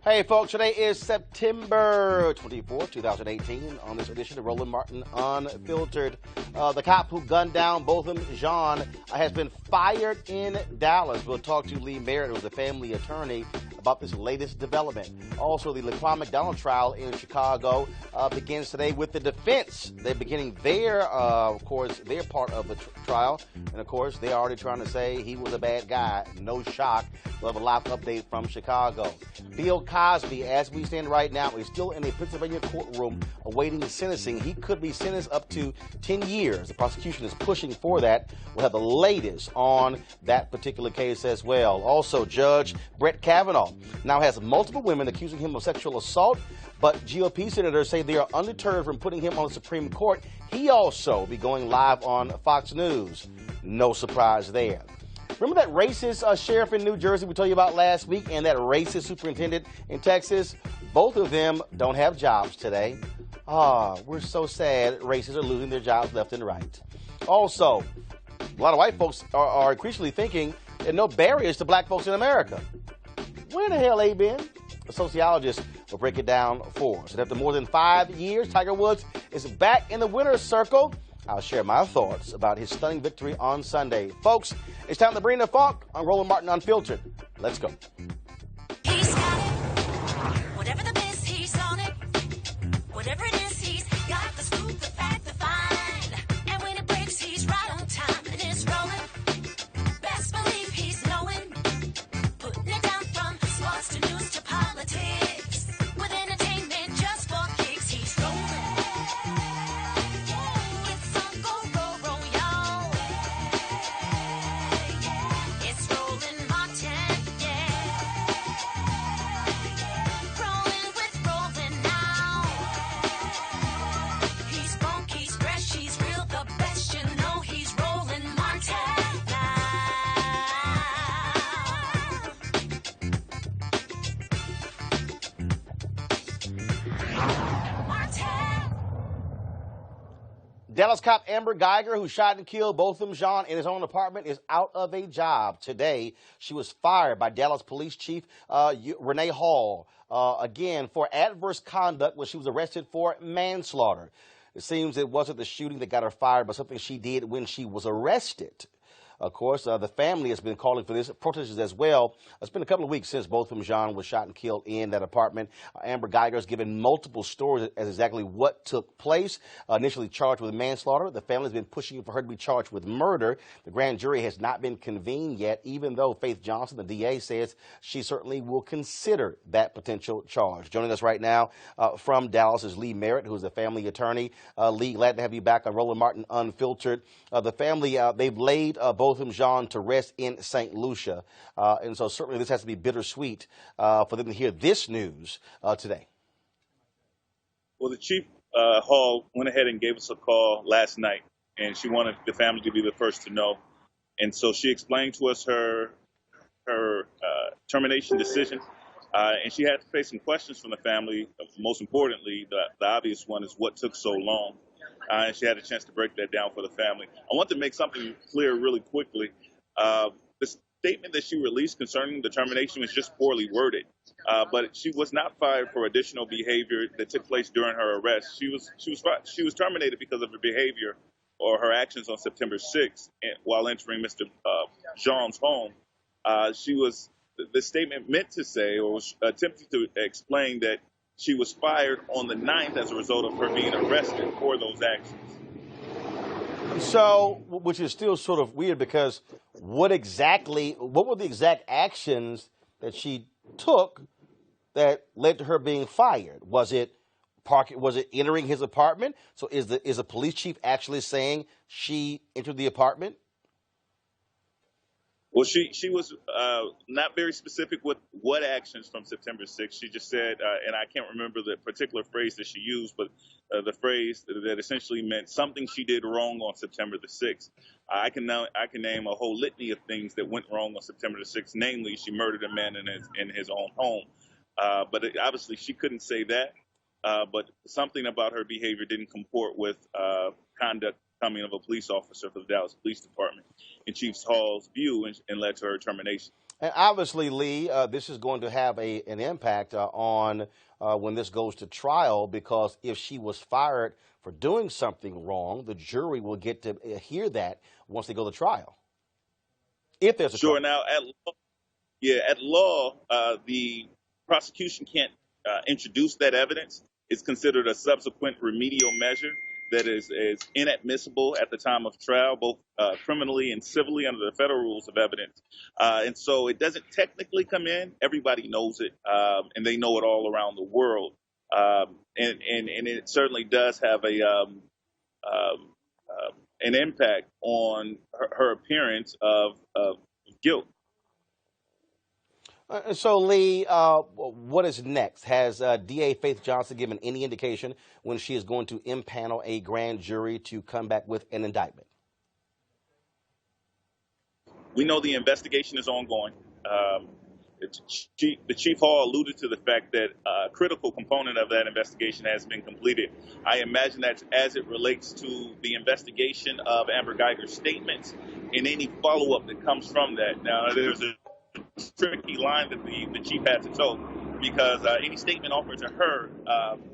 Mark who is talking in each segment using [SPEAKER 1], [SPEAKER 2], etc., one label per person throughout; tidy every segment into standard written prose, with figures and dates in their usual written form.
[SPEAKER 1] Hey, folks, today is September 24, 2018. On this edition of Roland Martin Unfiltered, the cop who gunned down Botham Jean has been fired in Dallas. We'll talk to Lee Merritt, who's the family attorney, about this latest development. Also, the Laquan McDonald trial in Chicago begins today with the defense. They're beginning their, of course, their part of the trial. And, of course, they're already trying to say he was a bad guy. No shock. We'll have a live update from Chicago. Bill Cosby, as we stand right now, is still in a Pennsylvania courtroom awaiting sentencing. He could be sentenced up to 10 years. The prosecution is pushing for that. We'll have the latest on that particular case as well. Also, Judge Brett Kavanaugh now has multiple women accusing him of sexual assault, but GOP senators say they are undeterred from putting him on the Supreme Court. He also will be going live on Fox News. No surprise there. Remember that racist sheriff in New Jersey we told you about last week and that racist superintendent in Texas? Both of them don't have jobs today. We're so sad racists are losing their jobs left and right. Also, a lot of white folks are increasingly thinking there are no barriers to black folks in America. Where the hell they been? A sociologist will break it down for us. And after more than 5 years, Tiger Woods is back in the winner's circle. I'll share my thoughts about his stunning victory on Sunday. Folks, it's time to bring the funk on Roland Martin Unfiltered. Let's go.
[SPEAKER 2] He's got it. Whatever the biz, he's on it. Whatever it is, he's got the scoop, the fact, the find. And when it breaks, he's right on time and it's rolling. Best believe he's knowing. Putting it down from sports to news to politics. With entertainment just for kicks, he's rolling. It's Uncle Roro, y'all. It's Roland Martin, yeah. Rolling with Roland now. He's funky, he's fresh, he's real, the best, you know he's Roland Martin now. Martin.
[SPEAKER 1] Dallas cop Amber Geiger, who shot and killed Botham Jean in his own apartment, is out of a job today. She was fired by Dallas Police Chief Renee Hall, again, for adverse conduct when she was arrested for manslaughter. It seems it wasn't the shooting that got her fired, but something she did when she was arrested. Of course, the family has been calling for this, protesters as well. It's been a couple of weeks since Botham Jean was shot and killed in that apartment. Amber Geiger has given multiple stories as exactly what took place. Initially charged with manslaughter, the family has been pushing for her to be charged with murder. The grand jury has not been convened yet, even though Faith Johnson, the DA, says she certainly will consider that potential charge. Joining us right now from Dallas is Lee Merritt, who is the family attorney. Lee, glad to have you back on Roland Martin Unfiltered. The family, they've laid Botham Jean to rest in St. Lucia. And so certainly this has to be bittersweet for them to hear this news today.
[SPEAKER 3] Well, the Chief Hall went ahead and gave us a call last night, and she wanted the family to be the first to know. And so she explained to us her termination decision, and she had to face some questions from the family. Most importantly, the obvious one is what took so long. And she had a chance to break that down for the family. I want to make something clear really quickly. The statement that she released concerning the termination was just poorly worded, but she was not fired for additional behavior that took place during her arrest. She was terminated because of her behavior or her actions on September 6th while entering Mr. Jean's home, the statement meant to say, or was attempting to explain, that she was fired on the 9th as a result of her being arrested for those actions.
[SPEAKER 1] So, which is still sort of weird, because what were the exact actions that she took that led to her being fired? Was it entering his apartment? So is the police chief actually saying she entered the apartment?
[SPEAKER 3] Well, she was not very specific with what actions from September 6th. She just said, and I can't remember the particular phrase that she used, but the phrase that essentially meant something she did wrong on September the 6th. I can name a whole litany of things that went wrong on September the 6th. Namely, she murdered a man in his own home. But obviously, she couldn't say that. But something about her behavior didn't comport with conduct coming of a police officer for the Dallas Police Department in Chief Hall's view, and led to her termination.
[SPEAKER 1] And obviously, Lee, this is going to have an impact on when this goes to trial, because if she was fired for doing something wrong, the jury will get to hear that once they go to trial. If there's a
[SPEAKER 3] trial.
[SPEAKER 1] Now,
[SPEAKER 3] at law, the prosecution can't introduce that evidence. It's considered a subsequent remedial measure that is inadmissible at the time of trial, both criminally and civilly under the federal rules of evidence. And so it doesn't technically come in. Everybody knows it, and they know it all around the world. And it certainly does have an impact on her appearance of guilt.
[SPEAKER 1] So, Lee, what is next? Has DA Faith Johnson given any indication when she is going to impanel a grand jury to come back with an indictment?
[SPEAKER 3] We know the investigation is ongoing. The Chief Hall alluded to the fact that a critical component of that investigation has been completed. I imagine that's as it relates to the investigation of Amber Geiger's statements and any follow-up that comes from that. Now, there's a tricky line that the chief had to toe, because any statement offered to her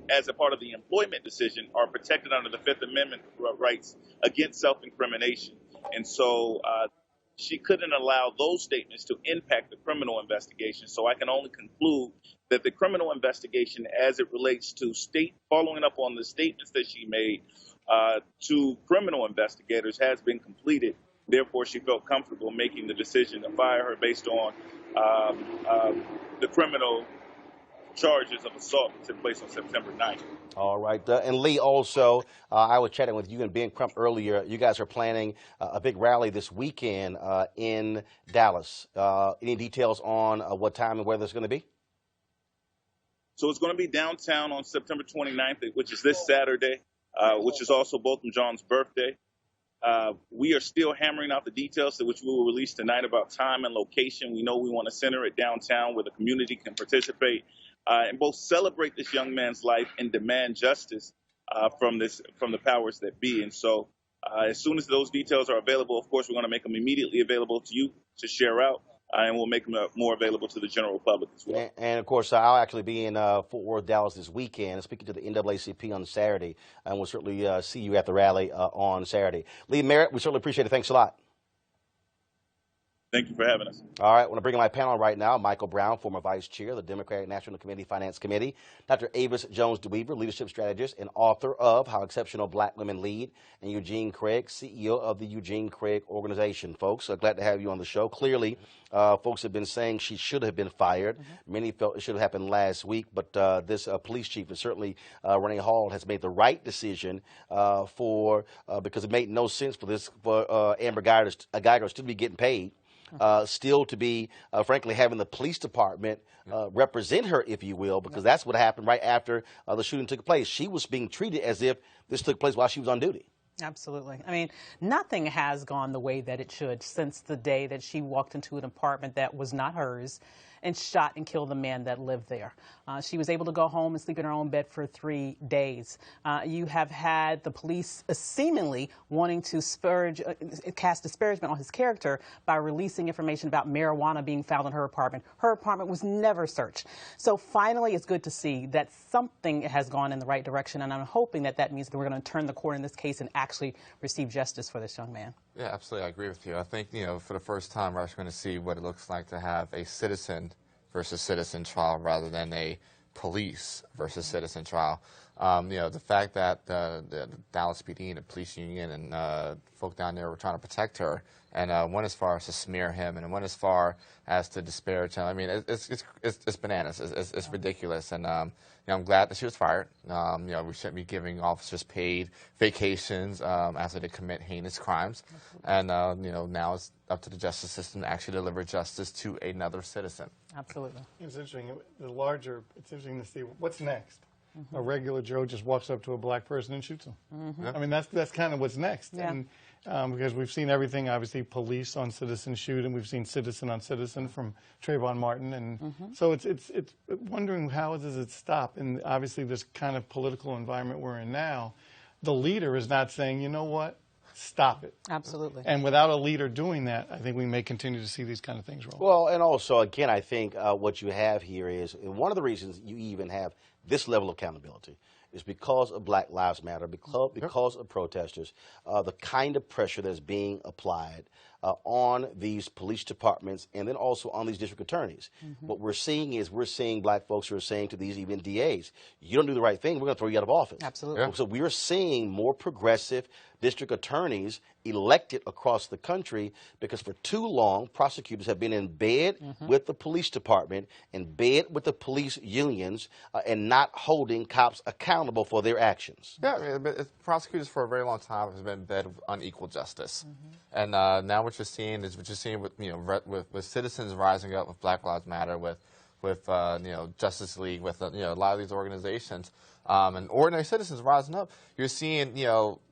[SPEAKER 3] as a part of the employment decision are protected under the Fifth Amendment rights against self-incrimination. And so she couldn't allow those statements to impact the criminal investigation. So I can only conclude that the criminal investigation, as it relates to following up on the statements that she made to criminal investigators, has been completed. Therefore, she felt comfortable making the decision to fire her based on the criminal charges of assault that took place on September 9th.
[SPEAKER 1] All right. And Lee, also, I was chatting with you and Ben Crump earlier. You guys are planning a big rally this weekend in Dallas. Any details on what time and where that's going to be?
[SPEAKER 3] So it's going to be downtown on September 29th, which is this Saturday, which is also Botham Jean's birthday. We are still hammering out the details, which we will release tonight, about time and location. We know we want to center it downtown where the community can participate and both celebrate this young man's life and demand justice from the powers that be. And so as soon as those details are available, of course, we're going to make them immediately available to you to share out. And we'll make them more available to the general public as well.
[SPEAKER 1] And of course, I'll actually be in Fort Worth, Dallas this weekend, speaking to the NAACP on Saturday. And we'll certainly see you at the rally on Saturday. Lee Merritt, we certainly appreciate it. Thanks a lot.
[SPEAKER 3] Thank you for having us.
[SPEAKER 1] All right, I want to bring in my panel right now. Michael Brown, former vice chair of the Democratic National Committee Finance Committee. Dr. Avis Jones-DeWeaver, leadership strategist and author of How Exceptional Black Women Lead. And Eugene Craig, CEO of the Eugene Craig Organization. Folks, glad to have you on the show. Clearly, folks have been saying she should have been fired. Many felt it should have happened last week. But this police chief, and certainly Renee Hall, has made the right decision because it made no sense for Amber Geiger to be getting paid. Still to be, frankly, having the police department represent her, if you will, because that's what happened right after the shooting took place. She was being treated as if this took place while she was on duty.
[SPEAKER 4] Absolutely. I mean, nothing has gone the way that it should since the day that she walked into an apartment that was not hers and shot and killed the man that lived there. She was able to go home and sleep in her own bed for 3 days. You have had the police seemingly wanting to cast disparagement on his character by releasing information about marijuana being found in her apartment. Her apartment was never searched. So finally, it's good to see that something has gone in the right direction, and I'm hoping that that means that we're going to turn the corner in this case and actually receive justice for this young man.
[SPEAKER 5] Yeah, absolutely. I agree with you. I think, for the first time, we're actually going to see what it looks like to have a citizen versus citizen trial rather than a police versus citizen trial. The fact that the Dallas PD and the police union and folk down there were trying to protect her, and went as far as to smear him, and went as far as to disparage him. I mean, it's bananas. It's ridiculous, and I'm glad that she was fired. We shouldn't be giving officers paid vacations after they commit heinous crimes, and now it's up to the justice system to actually deliver justice to another citizen.
[SPEAKER 4] Absolutely.
[SPEAKER 6] It's interesting. It's interesting to see what's next. A regular Joe just walks up to a black person and shoots him.
[SPEAKER 5] Yeah.
[SPEAKER 6] I mean, that's kind of what's next.
[SPEAKER 4] Yeah.
[SPEAKER 6] And because we've seen everything, obviously, police on citizen shooting. We've seen citizen on citizen from Trayvon Martin. And so it's wondering how does it stop? And obviously, this kind of political environment we're in now, the leader is not saying, you know what, stop it.
[SPEAKER 4] Absolutely.
[SPEAKER 6] And without a leader doing that, I think we may continue to see these kind of things roll.
[SPEAKER 1] Well, and also, again, I think what you have here is, and one of the reasons you even have this level of accountability is because of Black Lives Matter, because of protesters, the kind of pressure that's being applied on these police departments and then also on these district attorneys. What we're seeing is black folks who are saying to these even DAs, you don't do the right thing, we're going to throw you out of office.
[SPEAKER 4] Absolutely. Yeah.
[SPEAKER 1] So we're seeing more progressive district attorneys elected across the country because for too long, prosecutors have been in bed with the police department, in bed with the police unions, and not holding cops accountable for their actions.
[SPEAKER 5] Yeah, I mean, prosecutors for a very long time have been in bed with unequal justice. And now what you're seeing is with citizens rising up, with Black Lives Matter, with Justice League, with a lot of these organizations, and ordinary citizens rising up. You're seeing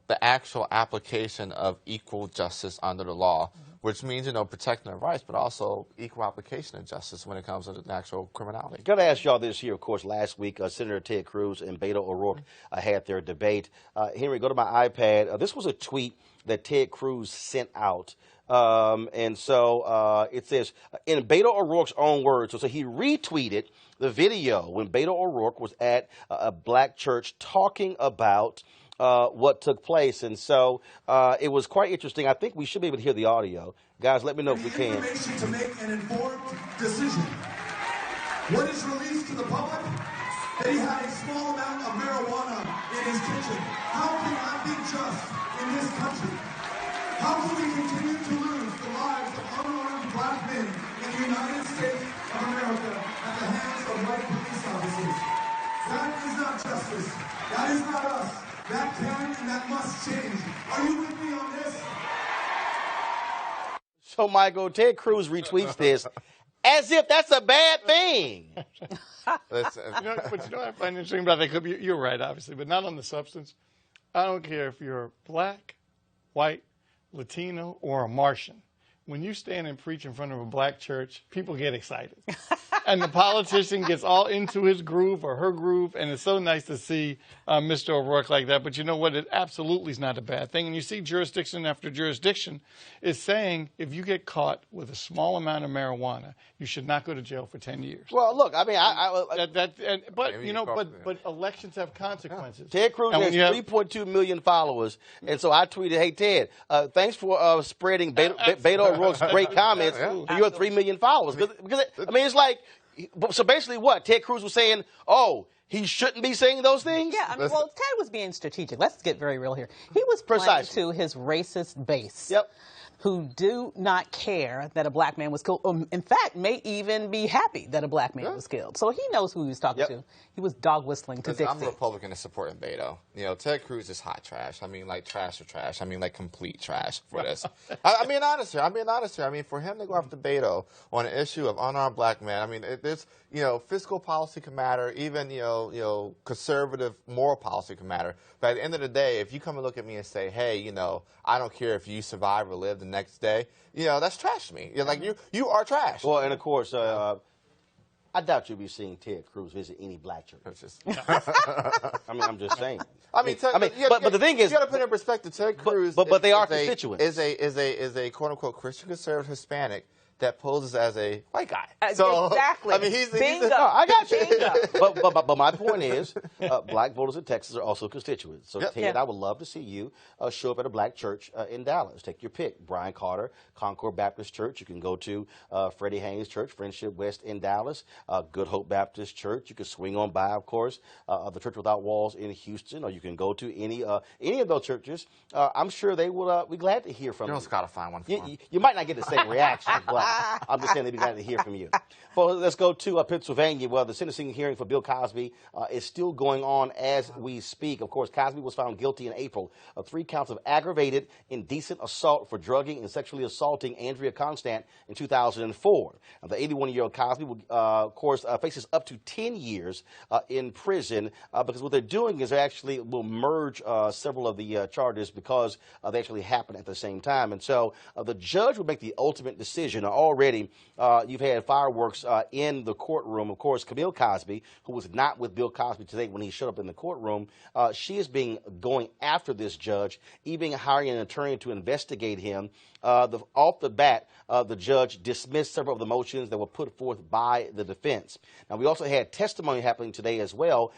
[SPEAKER 5] the actual application of equal justice under the law, which means protecting their rights, but also equal application of justice when it comes to the actual criminality.
[SPEAKER 1] Got to ask y'all this here. Of course, last week Senator Ted Cruz and Beto O'Rourke had their debate. Henry, go to my iPad. This was a tweet that Ted Cruz sent out. And so it says, in Beto O'Rourke's own words, so he retweeted the video when Beto O'Rourke was at a black church talking about what took place. And so it was quite interesting. I think we should be able to hear the audio. Guys, let me know if we can.
[SPEAKER 7] Information to make an informed decision. What is released to the public? That he had a small amount of marijuana in his kitchen. How can that be just in this country? How can we continue to lose the lives of unarmed black men in the United States of America at the hands of white police officers? That is not justice. That is not us. That can and that must change. Are you with me on this?
[SPEAKER 1] So, Michael, Ted Cruz retweets this as if that's a bad thing.
[SPEAKER 6] But I find interesting about that? You're right, obviously, but not on the substance. I don't care if you're black, white, Latino, or a Martian. When you stand and preach in front of a black church, people get excited. And the politician gets all into his groove or her groove, and it's so nice to see Mr. O'Rourke like that. But you know what? It absolutely is not a bad thing. And you see jurisdiction after jurisdiction is saying if you get caught with a small amount of marijuana, you should not go to jail for 10 years.
[SPEAKER 1] Well, look, I mean,
[SPEAKER 6] but elections have consequences.
[SPEAKER 1] Ted Cruz has 3.2 million followers, and so I tweeted, "Hey Ted, thanks for spreading Beto O'Rourke's great comments to your 3 million followers." Because I mean, it's like, so basically, what Ted Cruz was saying? Oh, he shouldn't be saying those things.
[SPEAKER 4] Yeah, I mean, well, Ted was being strategic. Let's get very real here. He was playing to his racist base.
[SPEAKER 1] Yep.
[SPEAKER 4] Who do not care that a black man was killed. In fact, may even be happy that a black man was killed. So he knows who he was talking to. He was dog whistling to Dixie.
[SPEAKER 5] I'm a Republican and supporting Beto. Ted Cruz is hot trash. I mean, like trash or trash. I mean, like complete trash for this. I'm being honest here. I mean, for him to go after Beto on an issue of unarmed black men, I mean, this, fiscal policy can matter, even, conservative moral policy can matter. But at the end of the day, if you come and look at me and say, hey, I don't care if you survive or live the next day, that's trash to me. You're like, you are trash.
[SPEAKER 1] Well, and of course, I doubt you'll be seeing Ted Cruz visit any black churches. I mean, I'm just saying.
[SPEAKER 5] But
[SPEAKER 1] the thing is,
[SPEAKER 5] you got to put in perspective. Ted Cruz,
[SPEAKER 1] but they are constituents.
[SPEAKER 5] Is a quote unquote Christian conservative Hispanic that poses as a white guy.
[SPEAKER 8] Exactly.
[SPEAKER 5] I mean, he's
[SPEAKER 8] Bingo.
[SPEAKER 1] no, I got you.
[SPEAKER 8] Bingo.
[SPEAKER 1] but my point is, black voters in Texas are also constituents. So,
[SPEAKER 5] Yep.
[SPEAKER 1] Ted, I would love to see you show up at a black church in Dallas. Take your pick. Brian Carter, Concord Baptist Church. You can go to Freddie Haynes Church, Friendship West in Dallas. Good Hope Baptist Church. You can swing on by, of course, the Church Without Walls in Houston, or you can go to any of those churches. I'm sure they will be glad to hear from you.
[SPEAKER 5] You got to find one for him.
[SPEAKER 1] You might not get the same reaction, but I'm just saying they'd be glad to hear from you. Well, let's go to Pennsylvania, where the sentencing hearing for Bill Cosby is still going on as we speak. Of course, Cosby was found guilty in April of 3 counts of aggravated indecent assault for drugging and sexually assaulting Andrea Constant in 2004. Now, the 81-year-old Cosby, of course, faces up to 10 years in prison because what they're doing is they actually will merge several of the charges because they actually happen at the same time. And so the judge will make the ultimate decision. Now, already, you've had fireworks in the courtroom. Of course, Camille Cosby, who was not with Bill Cosby today when he showed up in the courtroom, she is going after this judge, even hiring an attorney to investigate him. Off the bat, the judge dismissed several of the motions that were put forth by the defense. Now, we also had testimony happening today as well,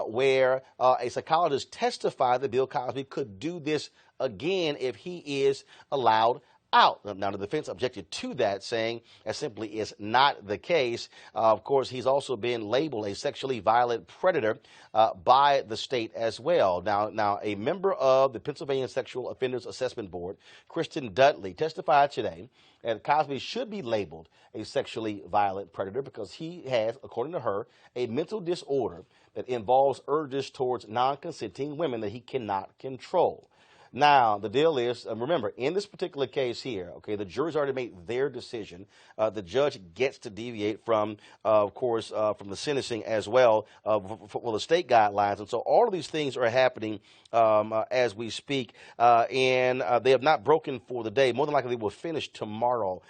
[SPEAKER 1] where a psychologist testified that Bill Cosby could do this again if he is allowed out. Now, the defense objected to that, saying that simply is not the case. Of course, he's also been labeled a sexually violent predator by the state as well. Now, a member of the Pennsylvania Sexual Offenders Assessment Board, Kristen Dudley, testified today that Cosby should be labeled a sexually violent predator because he has, according to her, a mental disorder that involves urges towards non-consenting women that he cannot control. Now, the deal is, remember, in this particular case here, okay, the jury's already made their decision. The judge gets to deviate from, of course, from the sentencing as well for the state guidelines. And so all of these things are happening as we speak, and they have not broken for the day. More than likely, they will finish tomorrow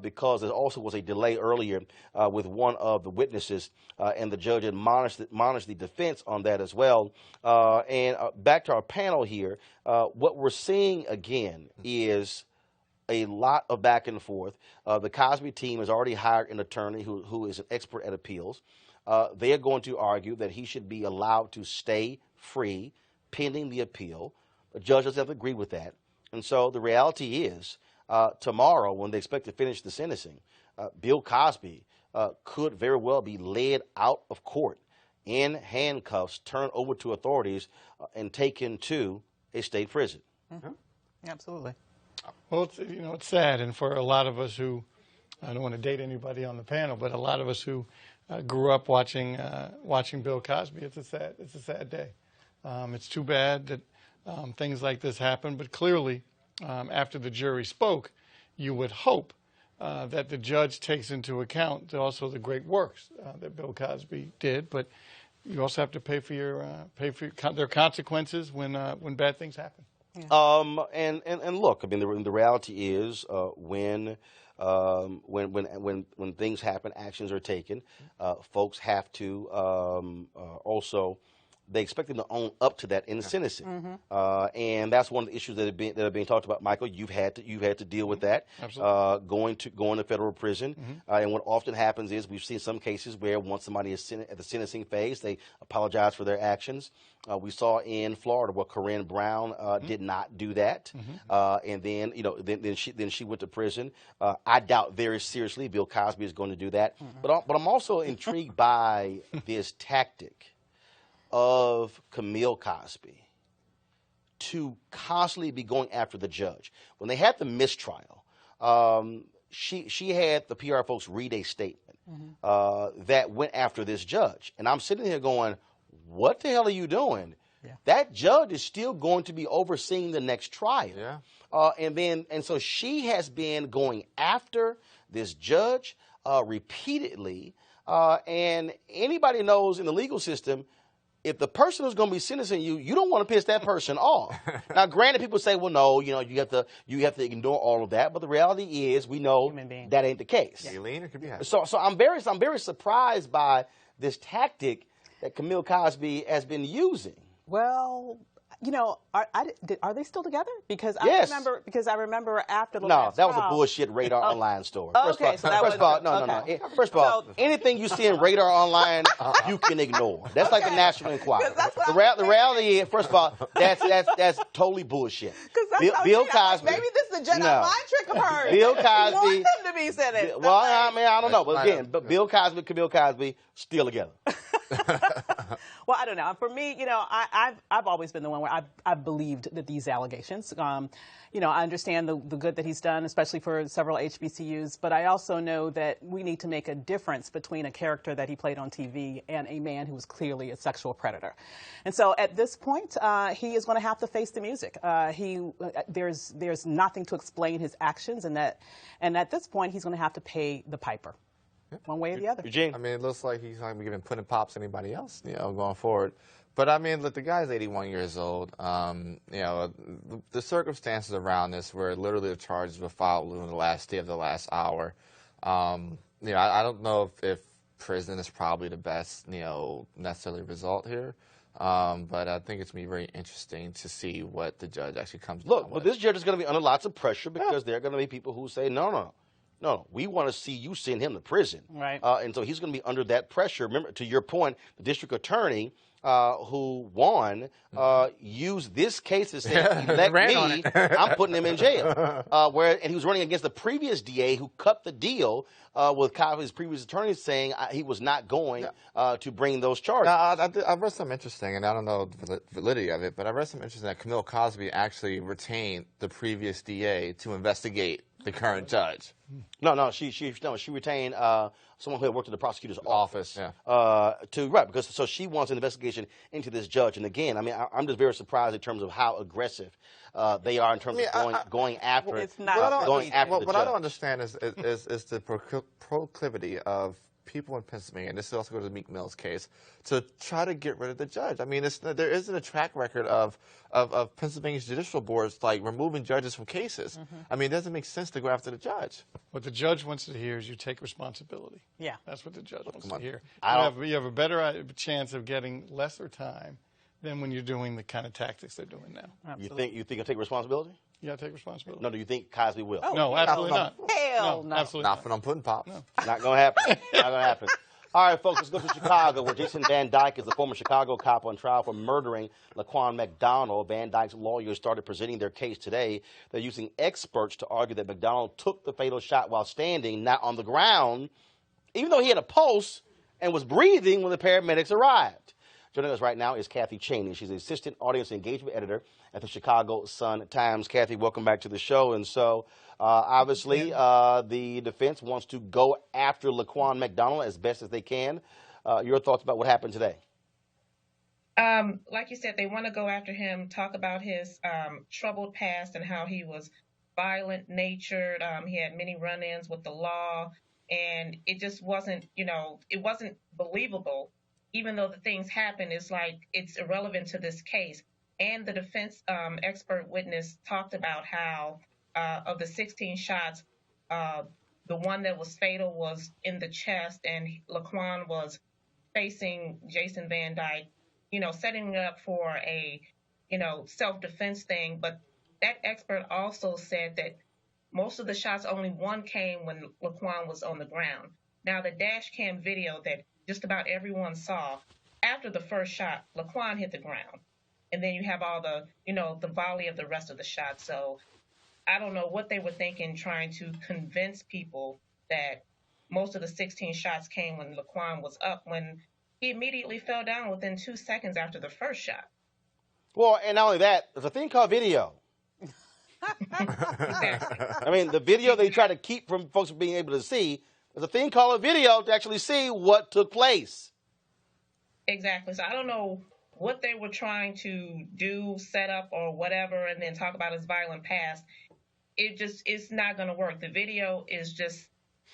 [SPEAKER 1] because there also was a delay earlier with one of the witnesses, and the judge admonished the defense on that as well. And back to our panel here, what we're seeing again is a lot of back and forth. The Cosby team has already hired an attorney who is an expert at appeals. They are going to argue that he should be allowed to stay free pending the appeal. The judge doesn't have to agree with that. And so the reality is tomorrow, when they expect to finish the sentencing, Bill Cosby could very well be led out of court in handcuffs, turned over to authorities, and taken to a state prison.
[SPEAKER 4] Mm-hmm. Absolutely.
[SPEAKER 6] Well, it's sad, and for a lot of us who, I don't want to date anybody on the panel, but a lot of us who grew up watching Bill Cosby, it's a sad day. It's too bad that things like this happen, but clearly, after the jury spoke, you would hope that the judge takes into account also the great works that Bill Cosby did, but you also have to pay for their consequences when bad things happen.
[SPEAKER 1] Yeah. And look, I mean, the reality is when things happen, actions are taken. Folks have to also. They expect them to own up to that in the sentencing, and that's one of the issues that are being talked about. Michael, you've had to deal with that. Going to federal prison, and what often happens is we've seen some cases where once somebody is at the sentencing phase, they apologize for their actions. We saw in Florida where Corinne Brown did not do that, and then then she went to prison. I doubt very seriously Bill Cosby is going to do that, but I'm also intrigued by this tactic of Camille Cosby to constantly be going after the judge. When they had the mistrial, she had the PR folks read a statement that went after this judge. And I'm sitting here going, what the hell are you doing? Yeah. That judge is still going to be overseeing the next trial. Yeah. And so she has been going after this judge repeatedly. And anybody knows in the legal system, if the person who's going to be sentencing you, you don't want to piss that person off. Now, granted, people say, well, no, you have to ignore all of that. But the reality is, we know that ain't the case.
[SPEAKER 5] Be lean or could be happy.
[SPEAKER 1] So I'm very surprised by this tactic that Camille Cosby has been using.
[SPEAKER 4] Well, are they still together? Because
[SPEAKER 1] Yes.
[SPEAKER 4] I remember after the
[SPEAKER 1] No,
[SPEAKER 4] last
[SPEAKER 1] that was a
[SPEAKER 4] trial-
[SPEAKER 1] bullshit Radar Online story.
[SPEAKER 4] Okay, so that
[SPEAKER 1] First of
[SPEAKER 4] was-
[SPEAKER 1] all, no.
[SPEAKER 4] okay.
[SPEAKER 1] First of all,
[SPEAKER 4] So-
[SPEAKER 1] anything you see in Radar Online, you can ignore. That's like the National Enquirer.
[SPEAKER 4] That's what
[SPEAKER 1] The reality is, first of all, that's totally bullshit. Bill Cosby.
[SPEAKER 4] Maybe this is a Jedi
[SPEAKER 1] No.
[SPEAKER 4] mind trick of hers.
[SPEAKER 1] Bill
[SPEAKER 4] He
[SPEAKER 1] Cosby.
[SPEAKER 4] wants them to be sentenced.
[SPEAKER 1] Well, I mean, I don't know, but again, Bill Cosby, Camille Cosby, still together.
[SPEAKER 4] Well, I don't know. For me, I've always been the one where I've believed that these allegations. I understand the good that he's done, especially for several HBCUs, but I also know that we need to make a difference between a character that he played on TV and a man who was clearly a sexual predator. And so at this point, he is going to have to face the music. There's nothing to explain his actions, and at this point, he's going to have to pay the piper. One way or the other.
[SPEAKER 1] Eugene?
[SPEAKER 5] I mean, it looks like he's not going to be giving putting pops to anybody else, going forward. But, I mean, look, the guy's 81 years old. The circumstances around this where literally the charges were filed within the last day of the last hour. I don't know if prison is probably the best, necessarily result here. But I think it's going to be very interesting to see what the judge actually comes down with.
[SPEAKER 1] But this judge is going to be under lots of pressure because there are going to be people who say, no, we want to see you send him to prison.
[SPEAKER 4] Right.
[SPEAKER 1] And so he's going to be under that pressure. Remember, to your point, the district attorney who won used this case to say, elect me, I'm putting him in jail. And he was running against the previous DA who cut the deal with Cosby's previous attorney saying he was not going to bring those charges.
[SPEAKER 5] Now, I read something interesting, and I don't know the validity of it, but I read something interesting that Camille Cosby actually retained the previous DA to investigate the current judge.
[SPEAKER 1] No, she retained someone who had worked in the prosecutor's office.
[SPEAKER 5] Yeah.
[SPEAKER 1] Because she wants an investigation into this judge. And again, I mean, I'm just very surprised in terms of how aggressive they are in terms of going after.
[SPEAKER 4] It's not
[SPEAKER 1] going after the
[SPEAKER 5] what
[SPEAKER 1] judge.
[SPEAKER 5] I don't understand is the proclivity of people in Pennsylvania, and this also goes to Meek Mill's case, to try to get rid of the judge. I mean, there isn't a track record of Pennsylvania's judicial boards like removing judges from cases.
[SPEAKER 4] Mm-hmm.
[SPEAKER 5] I mean, it doesn't make sense to go after the judge.
[SPEAKER 6] What the judge wants to hear is you take responsibility.
[SPEAKER 4] Yeah.
[SPEAKER 6] That's what the judge wants to hear. You have a better chance of getting lesser time than when you're doing the kind of tactics they're doing now.
[SPEAKER 4] Absolutely.
[SPEAKER 1] You think he'll take responsibility?
[SPEAKER 6] You got to take responsibility.
[SPEAKER 1] No, do you think Cosby will?
[SPEAKER 6] No, absolutely not.
[SPEAKER 4] Hell no.
[SPEAKER 6] Absolutely
[SPEAKER 5] Not when I'm putting pops.
[SPEAKER 1] Not going to happen. Not going to happen. All right, folks, let's go to Chicago, where Jason Van Dyke is the former Chicago cop on trial for murdering Laquan McDonald. Van Dyke's lawyers started presenting their case today. They're using experts to argue that McDonald took the fatal shot while standing, not on the ground, even though he had a pulse and was breathing when the paramedics arrived. Joining us right now is Kathy Chaney. She's the assistant audience engagement editor at the Chicago Sun-Times. Kathy, welcome back to the show. And so, obviously, the defense wants to go after Laquan McDonald as best as they can. Your thoughts about what happened today?
[SPEAKER 8] Like you said, they want to go after him, talk about his troubled past and how he was violent-natured. He had many run-ins with the law, and it just wasn't, it wasn't believable. Even though the things happen, it's like it's irrelevant to this case. And the defense expert witness talked about how of the 16 shots, the one that was fatal was in the chest, and Laquan was facing Jason Van Dyke, setting it up for a, self-defense thing. But that expert also said that most of the shots, only one came when Laquan was on the ground. Now, the dash cam video that just about everyone saw, after the first shot, Laquan hit the ground. And then you have all the, the volley of the rest of the shots. So I don't know what they were thinking, trying to convince people that most of the 16 shots came when Laquan was up, when he immediately fell down within 2 seconds after the first shot.
[SPEAKER 1] Well, and not only that, there's a thing called video.
[SPEAKER 8] Exactly.
[SPEAKER 1] I mean, the video they try to keep from folks being able to see, there's a thing called a video to actually see what took place.
[SPEAKER 8] Exactly. So I don't know what they were trying to do, set up or whatever, and then talk about his violent past. It's not going to work. The video is just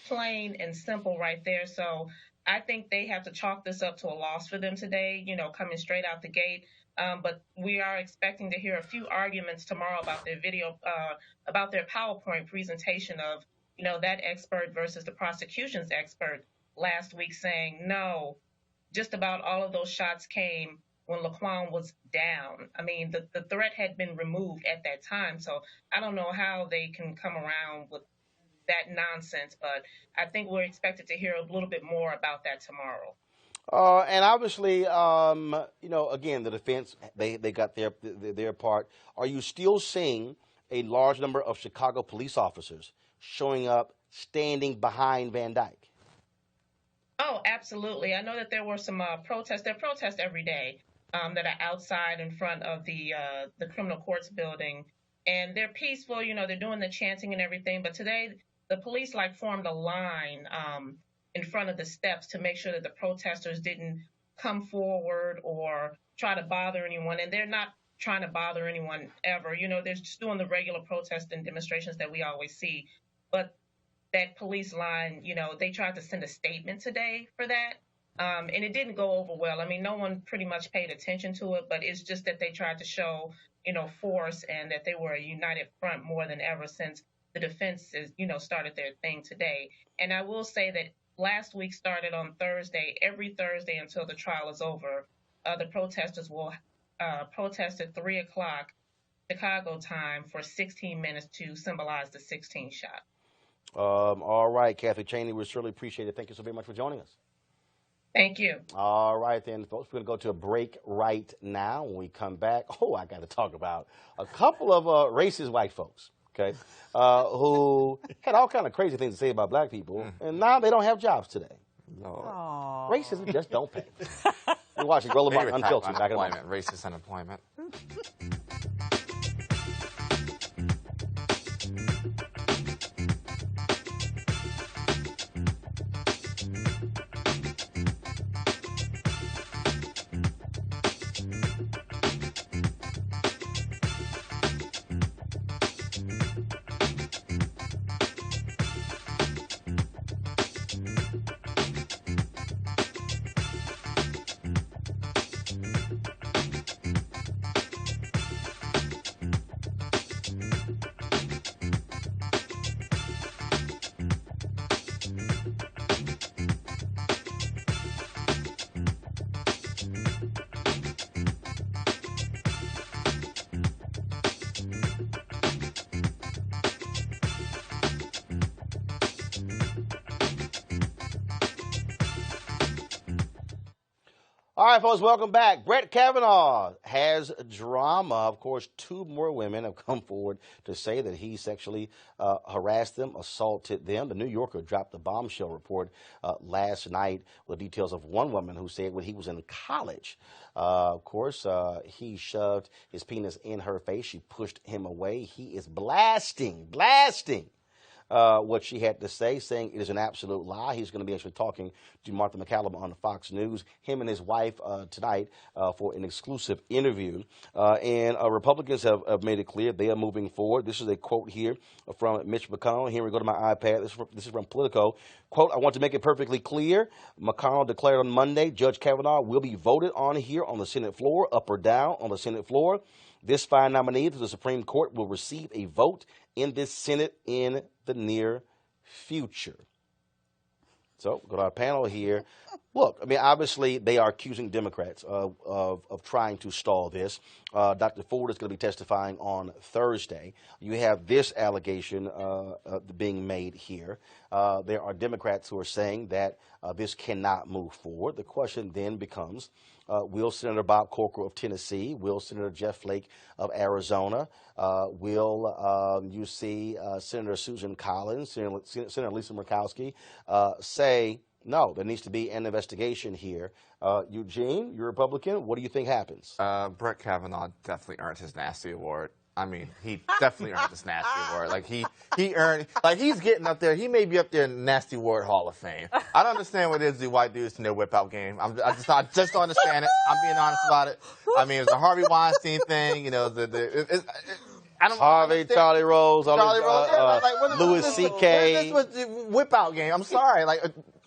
[SPEAKER 8] plain and simple right there. So I think they have to chalk this up to a loss for them today, you know, coming straight out the gate. But we are expecting to hear a few arguments tomorrow about their about their PowerPoint presentation of, you know, that expert versus the prosecution's expert last week saying, no, just about all of those shots came when Laquan was down. I mean, the threat had been removed at that time. So I don't know how they can come around with that nonsense, but I think we're expected to hear a little bit more about that tomorrow.
[SPEAKER 1] And obviously, you know, again, the defense, they got their part. Are you still seeing a large number of Chicago police officers showing up, standing behind Van Dyke?
[SPEAKER 8] Oh, absolutely. I know that there were some protests. There are protests every day that are outside in front of the criminal courts building, and they're peaceful. You know, they're doing the chanting and everything. But today, the police formed a line in front of the steps to make sure that the protesters didn't come forward or try to bother anyone. And they're not trying to bother anyone ever. You know, they're just doing the regular protests and demonstrations that we always see. But that police line, you know, they tried to send a statement today for that. And it didn't go over well. I mean, no one pretty much paid attention to it, but it's just that they tried to show, you know, force and that they were a united front more than ever since the defense is, you know, started their thing today. And I will say that last week started on Thursday. Every Thursday until the trial is over, the protesters will protest at 3 o'clock Chicago time for 16 minutes to symbolize the 16 shot.
[SPEAKER 1] All right, Kathy Chaney, we certainly appreciate it. Thank you so very much for joining us.
[SPEAKER 8] Thank you.
[SPEAKER 1] All right, then, folks, we're going to go to a break right now. When we come back, I got to talk about a couple of racist white folks, okay, who had all kind of crazy things to say about black people, and now they don't have jobs today.
[SPEAKER 5] No.
[SPEAKER 1] Racism just don't pay. You're watching Roland Martin Unfiltered. Back in a moment.
[SPEAKER 5] Racist unemployment.
[SPEAKER 1] All right, folks, welcome back. Brett Kavanaugh has drama. Of course, 2 more women have come forward to say that he sexually harassed them, assaulted them. The New Yorker dropped a bombshell report last night with details of one woman who said when he was in college, of course, he shoved his penis in her face. She pushed him away. He is blasting what she had to say, saying it is an absolute lie. He's going to be actually talking to Martha McCallum on Fox News, him and his wife tonight for an exclusive interview. And Republicans have made it clear they are moving forward. This is a quote here from Mitch McConnell. Here we go to my iPad. This is from Politico. Quote, I want to make it perfectly clear. McConnell declared on Monday, Judge Kavanaugh will be voted on here on the Senate floor, up or down on the Senate floor. This fine nominee to the Supreme Court will receive a vote in this Senate in the near future. So, go to our panel here. Look, I mean, obviously, they are accusing Democrats of trying to stall this. Dr. Ford is going to be testifying on Thursday. You have this allegation being made here. There are Democrats who are saying that this cannot move forward. The question then becomes, will Senator Bob Corker of Tennessee, will Senator Jeff Flake of Arizona, will you see Senator Susan Collins, Senator Lisa Murkowski say, no, there needs to be an investigation here. Eugene, you're a Republican. What do you think happens?
[SPEAKER 5] Brett Kavanaugh definitely earned his nasty award. I mean, he definitely earned this nasty award. Like he earned, like he's getting up there. He may be up there in the nasty award Hall of Fame. I don't understand what it is the white dudes in their whip out game. I just don't understand it. I'm being honest about it. I mean, it was the Harvey Weinstein thing. You know, I don't
[SPEAKER 1] Harvey, Charlie Rose,
[SPEAKER 5] Louis C.K.
[SPEAKER 1] This
[SPEAKER 5] was the whip out game. I'm sorry, like.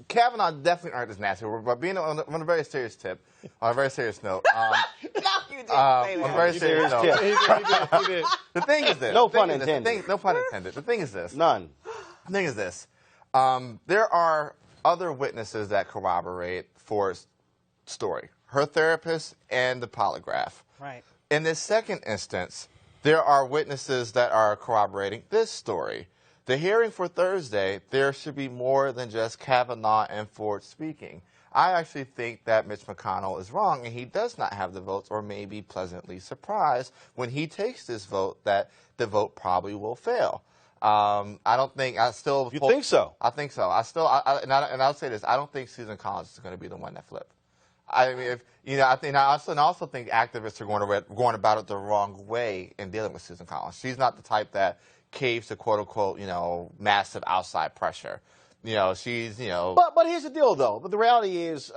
[SPEAKER 5] Kavanaugh definitely aren't as nasty. But being on a very serious tip, on a very serious note.
[SPEAKER 4] No, you didn't say that.
[SPEAKER 5] On a very serious note.
[SPEAKER 6] He did.
[SPEAKER 5] The thing is this.
[SPEAKER 1] No pun intended.
[SPEAKER 5] No pun intended. The thing is this.
[SPEAKER 1] None.
[SPEAKER 5] The thing is this. There are other witnesses that corroborate Ford's story. Her therapist and the polygraph.
[SPEAKER 4] Right.
[SPEAKER 5] In this second instance, there are witnesses that are corroborating this story. The hearing for Thursday, there should be more than just Kavanaugh and Ford speaking. I actually think that Mitch McConnell is wrong, and he does not have the votes, or may be pleasantly surprised when he takes this vote that the vote probably will fail. I don't think, I still...
[SPEAKER 1] You think so?
[SPEAKER 5] I think so. And I'll say this, I don't think Susan Collins is going to be the one that flips. I mean, I also think activists are going about it the wrong way in dealing with Susan Collins. She's not the type that caves to quote unquote, massive outside pressure. She's,
[SPEAKER 1] But here's the deal, though. But the reality is,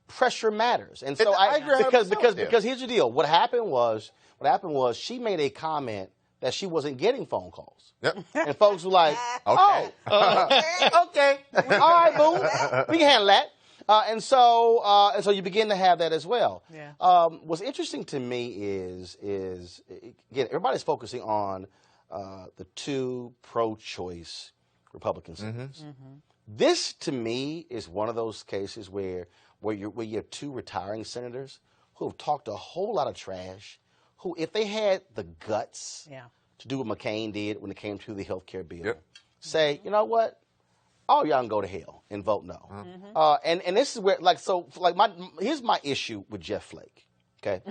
[SPEAKER 1] pressure matters. And so
[SPEAKER 5] I agree
[SPEAKER 1] because here's the deal. What happened was she made a comment that she wasn't getting phone calls.
[SPEAKER 5] Yep.
[SPEAKER 1] And folks were like,
[SPEAKER 5] Okay.
[SPEAKER 1] okay, all right, boo, we can handle that. And so you begin to have that as well.
[SPEAKER 4] Yeah.
[SPEAKER 1] What's interesting to me is again, everybody's focusing on the two pro-choice Republican senators. Mm-hmm. This, to me, is one of those cases where you have two retiring senators who have talked a whole lot of trash, who, if they had the guts to do what McCain did when it came to the health care bill, say, you know what? All y'all can go to hell and vote no. Mm-hmm. And this is where, here's my issue with Jeff Flake, okay?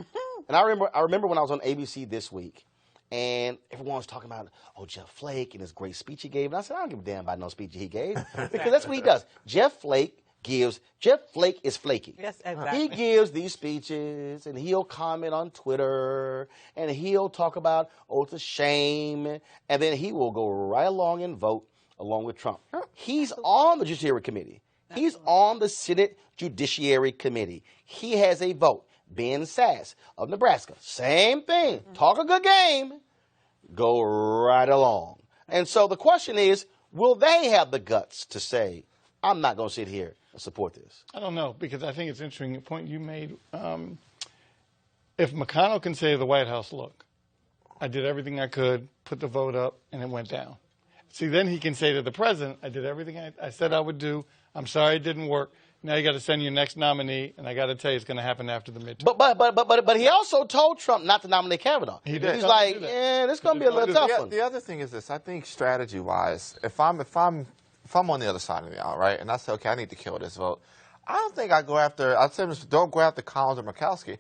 [SPEAKER 1] And I remember when I was on ABC This Week, and everyone was talking about, Jeff Flake and his great speech he gave. And I said, I don't give a damn about no speech he gave, because that's what he does. Jeff Flake is flaky.
[SPEAKER 4] Yes, exactly.
[SPEAKER 1] He gives these speeches, and he'll comment on Twitter, and he'll talk about, it's a shame, and then he will go right along and vote along with Trump. He's on the Judiciary Committee. He's on the Senate Judiciary Committee. He has a vote. Ben Sass of Nebraska, same thing. Talk a good game, go right along. And so the question is, will they have the guts to say, I'm not going to sit here and support this?
[SPEAKER 6] I don't know, because I think it's interesting, the point you made. If McConnell can say to the White House, look, I did everything I could, put the vote up, and it went down. See, then he can say to the president, I did everything I said I would do. I'm sorry it didn't work. Now you got to send your next nominee, and I got to tell you, it's going to happen after the midterm.
[SPEAKER 1] But he also told Trump not to nominate Kavanaugh.
[SPEAKER 6] He did.
[SPEAKER 1] He's like, this is going to be a little tough one.
[SPEAKER 5] The other thing is this. I think strategy-wise, if I'm on the other side of the aisle, right, and I say, okay, I need to kill this vote, I don't think I go after. I'd say, don't go after Collins or Murkowski.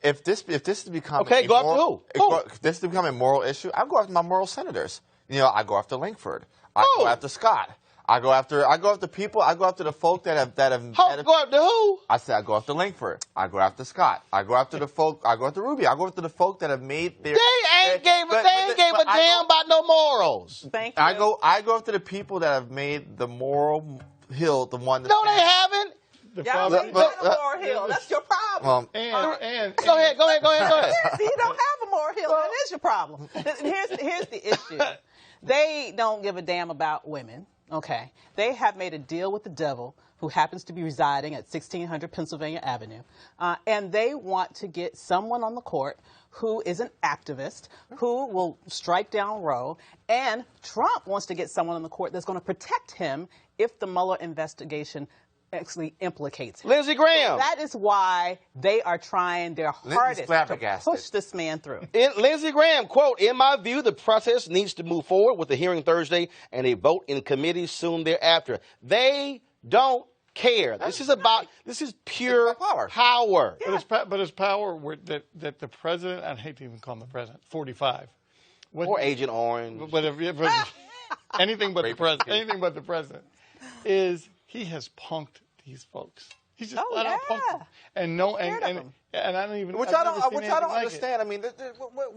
[SPEAKER 5] If this is becoming
[SPEAKER 1] go after who?
[SPEAKER 5] If this is becoming a moral issue, I go after my moral senators. I go after Langford. I go after Scott. I go after people. I go after the folk that have.
[SPEAKER 1] Go after who?
[SPEAKER 5] I said I go after Langford. I go after Scott. I go after the folk. I go after Ruby. I go after the folk that have made their.
[SPEAKER 1] They ain't gave a damn about no morals.
[SPEAKER 4] Thank you.
[SPEAKER 5] I go after the people that have made the moral hill the one.
[SPEAKER 1] No, they haven't.
[SPEAKER 4] Y'all ain't got a moral hill. That's your problem.
[SPEAKER 1] Go ahead.
[SPEAKER 4] You don't have a moral hill. That is your problem. Here's the issue. They don't give a damn about women. Okay. They have made a deal with the devil, who happens to be residing at 1600 Pennsylvania Avenue, and they want to get someone on the court who is an activist, who will strike down Roe, and Trump wants to get someone on the court that's going to protect him if the Mueller investigation actually implicates him.
[SPEAKER 1] Lindsey Graham.
[SPEAKER 4] So that is why they are trying their hardest to push this man through.
[SPEAKER 1] Lindsey Graham, quote, in my view, the process needs to move forward with the hearing Thursday and a vote in committee soon thereafter. They don't care. This is pure power.
[SPEAKER 6] But it's power that the president, I hate to even call him the president, 45.
[SPEAKER 1] Or Agent Orange.
[SPEAKER 6] Anything but the president is... He has punked these folks. He's just flat out punked them. And I don't even.
[SPEAKER 5] Which I don't understand. I mean,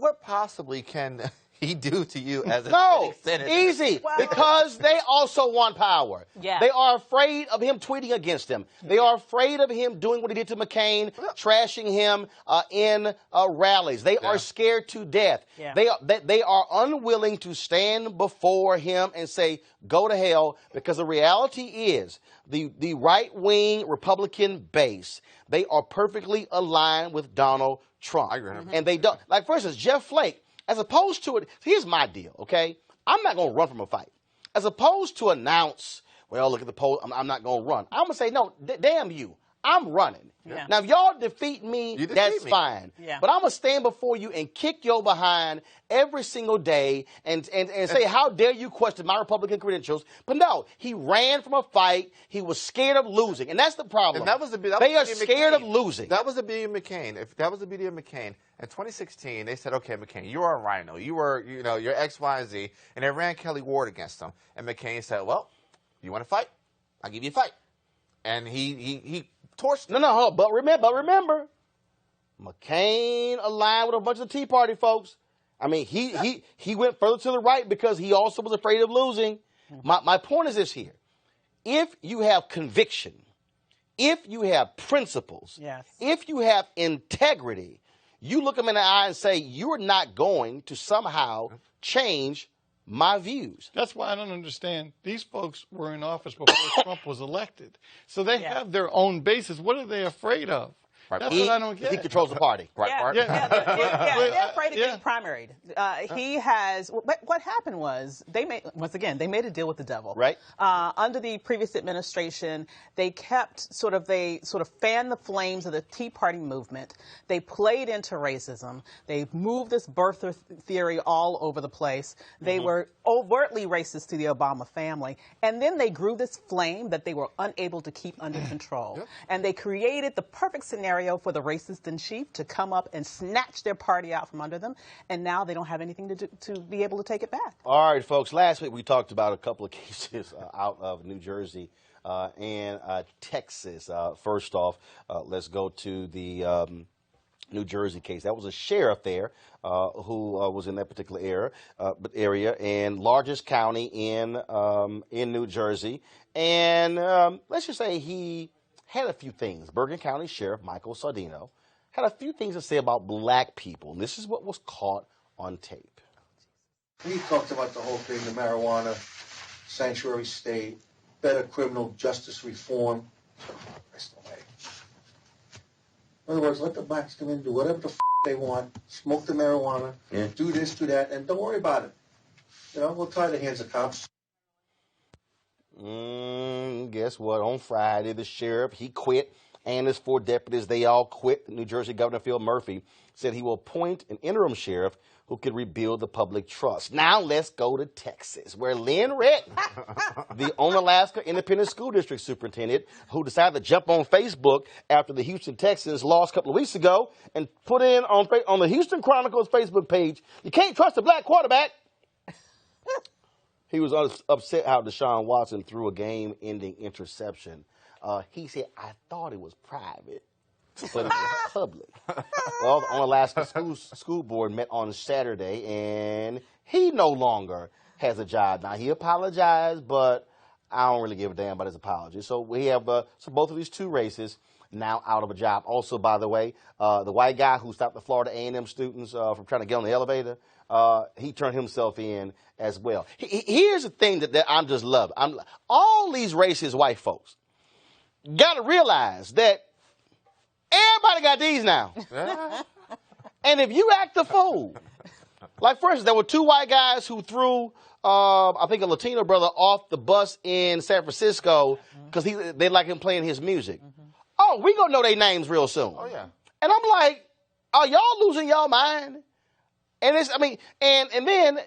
[SPEAKER 5] what possibly can he do to you as a
[SPEAKER 1] No,
[SPEAKER 5] senator?
[SPEAKER 1] easy. Because they also want power.
[SPEAKER 4] Yeah.
[SPEAKER 1] They are afraid of him tweeting against them. They are afraid of him doing what he did to McCain, trashing him in rallies. They are scared to death.
[SPEAKER 4] Yeah.
[SPEAKER 1] They are unwilling to stand before him and say, go to hell, because the reality is the right-wing Republican base, they are perfectly aligned with Donald Trump.
[SPEAKER 5] I agree.
[SPEAKER 1] And they don't, like, for instance, Jeff Flake, as opposed to it, here's my deal, okay? I'm not going to run from a fight. As opposed to announce, well, look at the poll, I'm not going to run. I'm going to say, no, damn you, I'm running.
[SPEAKER 4] Yeah.
[SPEAKER 1] Now, if y'all defeat me, that's fine.
[SPEAKER 4] Yeah.
[SPEAKER 1] But I'm going to stand before you and kick your behind every single day and say, how dare you question my Republican credentials? But no, he ran from a fight. He was scared of losing. And that's the problem.
[SPEAKER 5] And that was
[SPEAKER 1] they are scared of losing.
[SPEAKER 5] That was the beauty of McCain. If that was the beauty of McCain. In 2016, they said, okay, McCain, you are a rhino. You were, you're X, Y, and Z. And they ran Kelly Ward against him. And McCain said, well, you want to fight? I'll give you a fight. And he torched him.
[SPEAKER 1] No, but remember, McCain aligned with a bunch of Tea Party folks. I mean, he went further to the right because he also was afraid of losing. My point is this here. If you have conviction, if you have principles, if you have integrity, you look them in the eye and say, you're not going to somehow change my views.
[SPEAKER 6] That's why I don't understand. These folks were in office before Trump was elected. So they have their own bases. What are they afraid of? That's what I don't get.
[SPEAKER 1] He controls the party.
[SPEAKER 4] They're afraid of getting primaried. He has. What happened was they made a deal with the devil.
[SPEAKER 1] Right.
[SPEAKER 4] Under the previous administration, they sort of fanned the flames of the Tea Party movement. They played into racism. They moved this birther theory all over the place. They were overtly racist to the Obama family, and then they grew this flame that they were unable to keep under control. And they created the perfect scenario for the racist in chief to come up and snatch their party out from under them, and now they don't have anything to do to be able to take it back.
[SPEAKER 1] All right, folks. Last week we talked about a couple of cases out of New Jersey and Texas. First off, let's go to the New Jersey case. That was a sheriff there who was in that particular area and largest county in New Jersey. And let's just say he had a few things. Bergen County Sheriff Michael Sardino had a few things to say about black people. And this is what was caught on tape.
[SPEAKER 9] He talked about the whole thing, the marijuana, sanctuary state, better criminal justice reform. That's the way. In other words, let the blacks come in and do whatever the they want, smoke the marijuana, do this, do that, and don't worry about it. We'll tie the hands of cops.
[SPEAKER 1] Guess what? On Friday, the sheriff, he quit, and his 4 deputies, they all quit. New Jersey Governor Phil Murphy said he will appoint an interim sheriff who could rebuild the public trust. Now let's go to Texas, where Lynn Retton, the Onalaska Independent School District superintendent, who decided to jump on Facebook after the Houston Texans lost a couple of weeks ago and put in on the Houston Chronicles Facebook page, you can't trust a black quarterback. He was upset how Deshaun Watson threw a game-ending interception. He said, I thought it was private, but it was public. Well, the Onalaska School Board met on Saturday, and he no longer has a job. Now, he apologized, but I don't really give a damn about his apology. So we have both of these 2 races now out of a job. Also, by the way, the white guy who stopped the Florida A&M students from trying to get on the elevator, he turned himself in as well. Here's the thing that I'm just loving. All these racist white folks got to realize that everybody got these now. And if you act a fool, like for instance, there were 2 white guys who threw, I think, a Latino brother off the bus in San Francisco because they like him playing his music. Oh, we gonna know their names real soon.
[SPEAKER 5] Oh, yeah.
[SPEAKER 1] And I'm like, are y'all losing y'all mind? And and then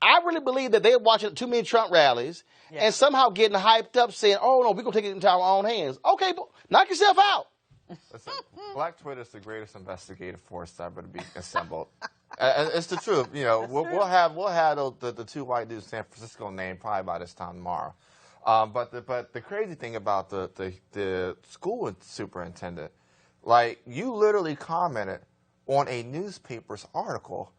[SPEAKER 1] I really believe that they're watching too many Trump rallies and somehow getting hyped up saying, oh, no, we're going to take it into our own hands. Okay, knock yourself out.
[SPEAKER 5] Listen, Black Twitter is the greatest investigative force ever to be assembled. It's the truth. We'll have the 2 white dudes in San Francisco named probably by this time tomorrow. But the crazy thing about the school superintendent, like, you literally commented on a newspaper's article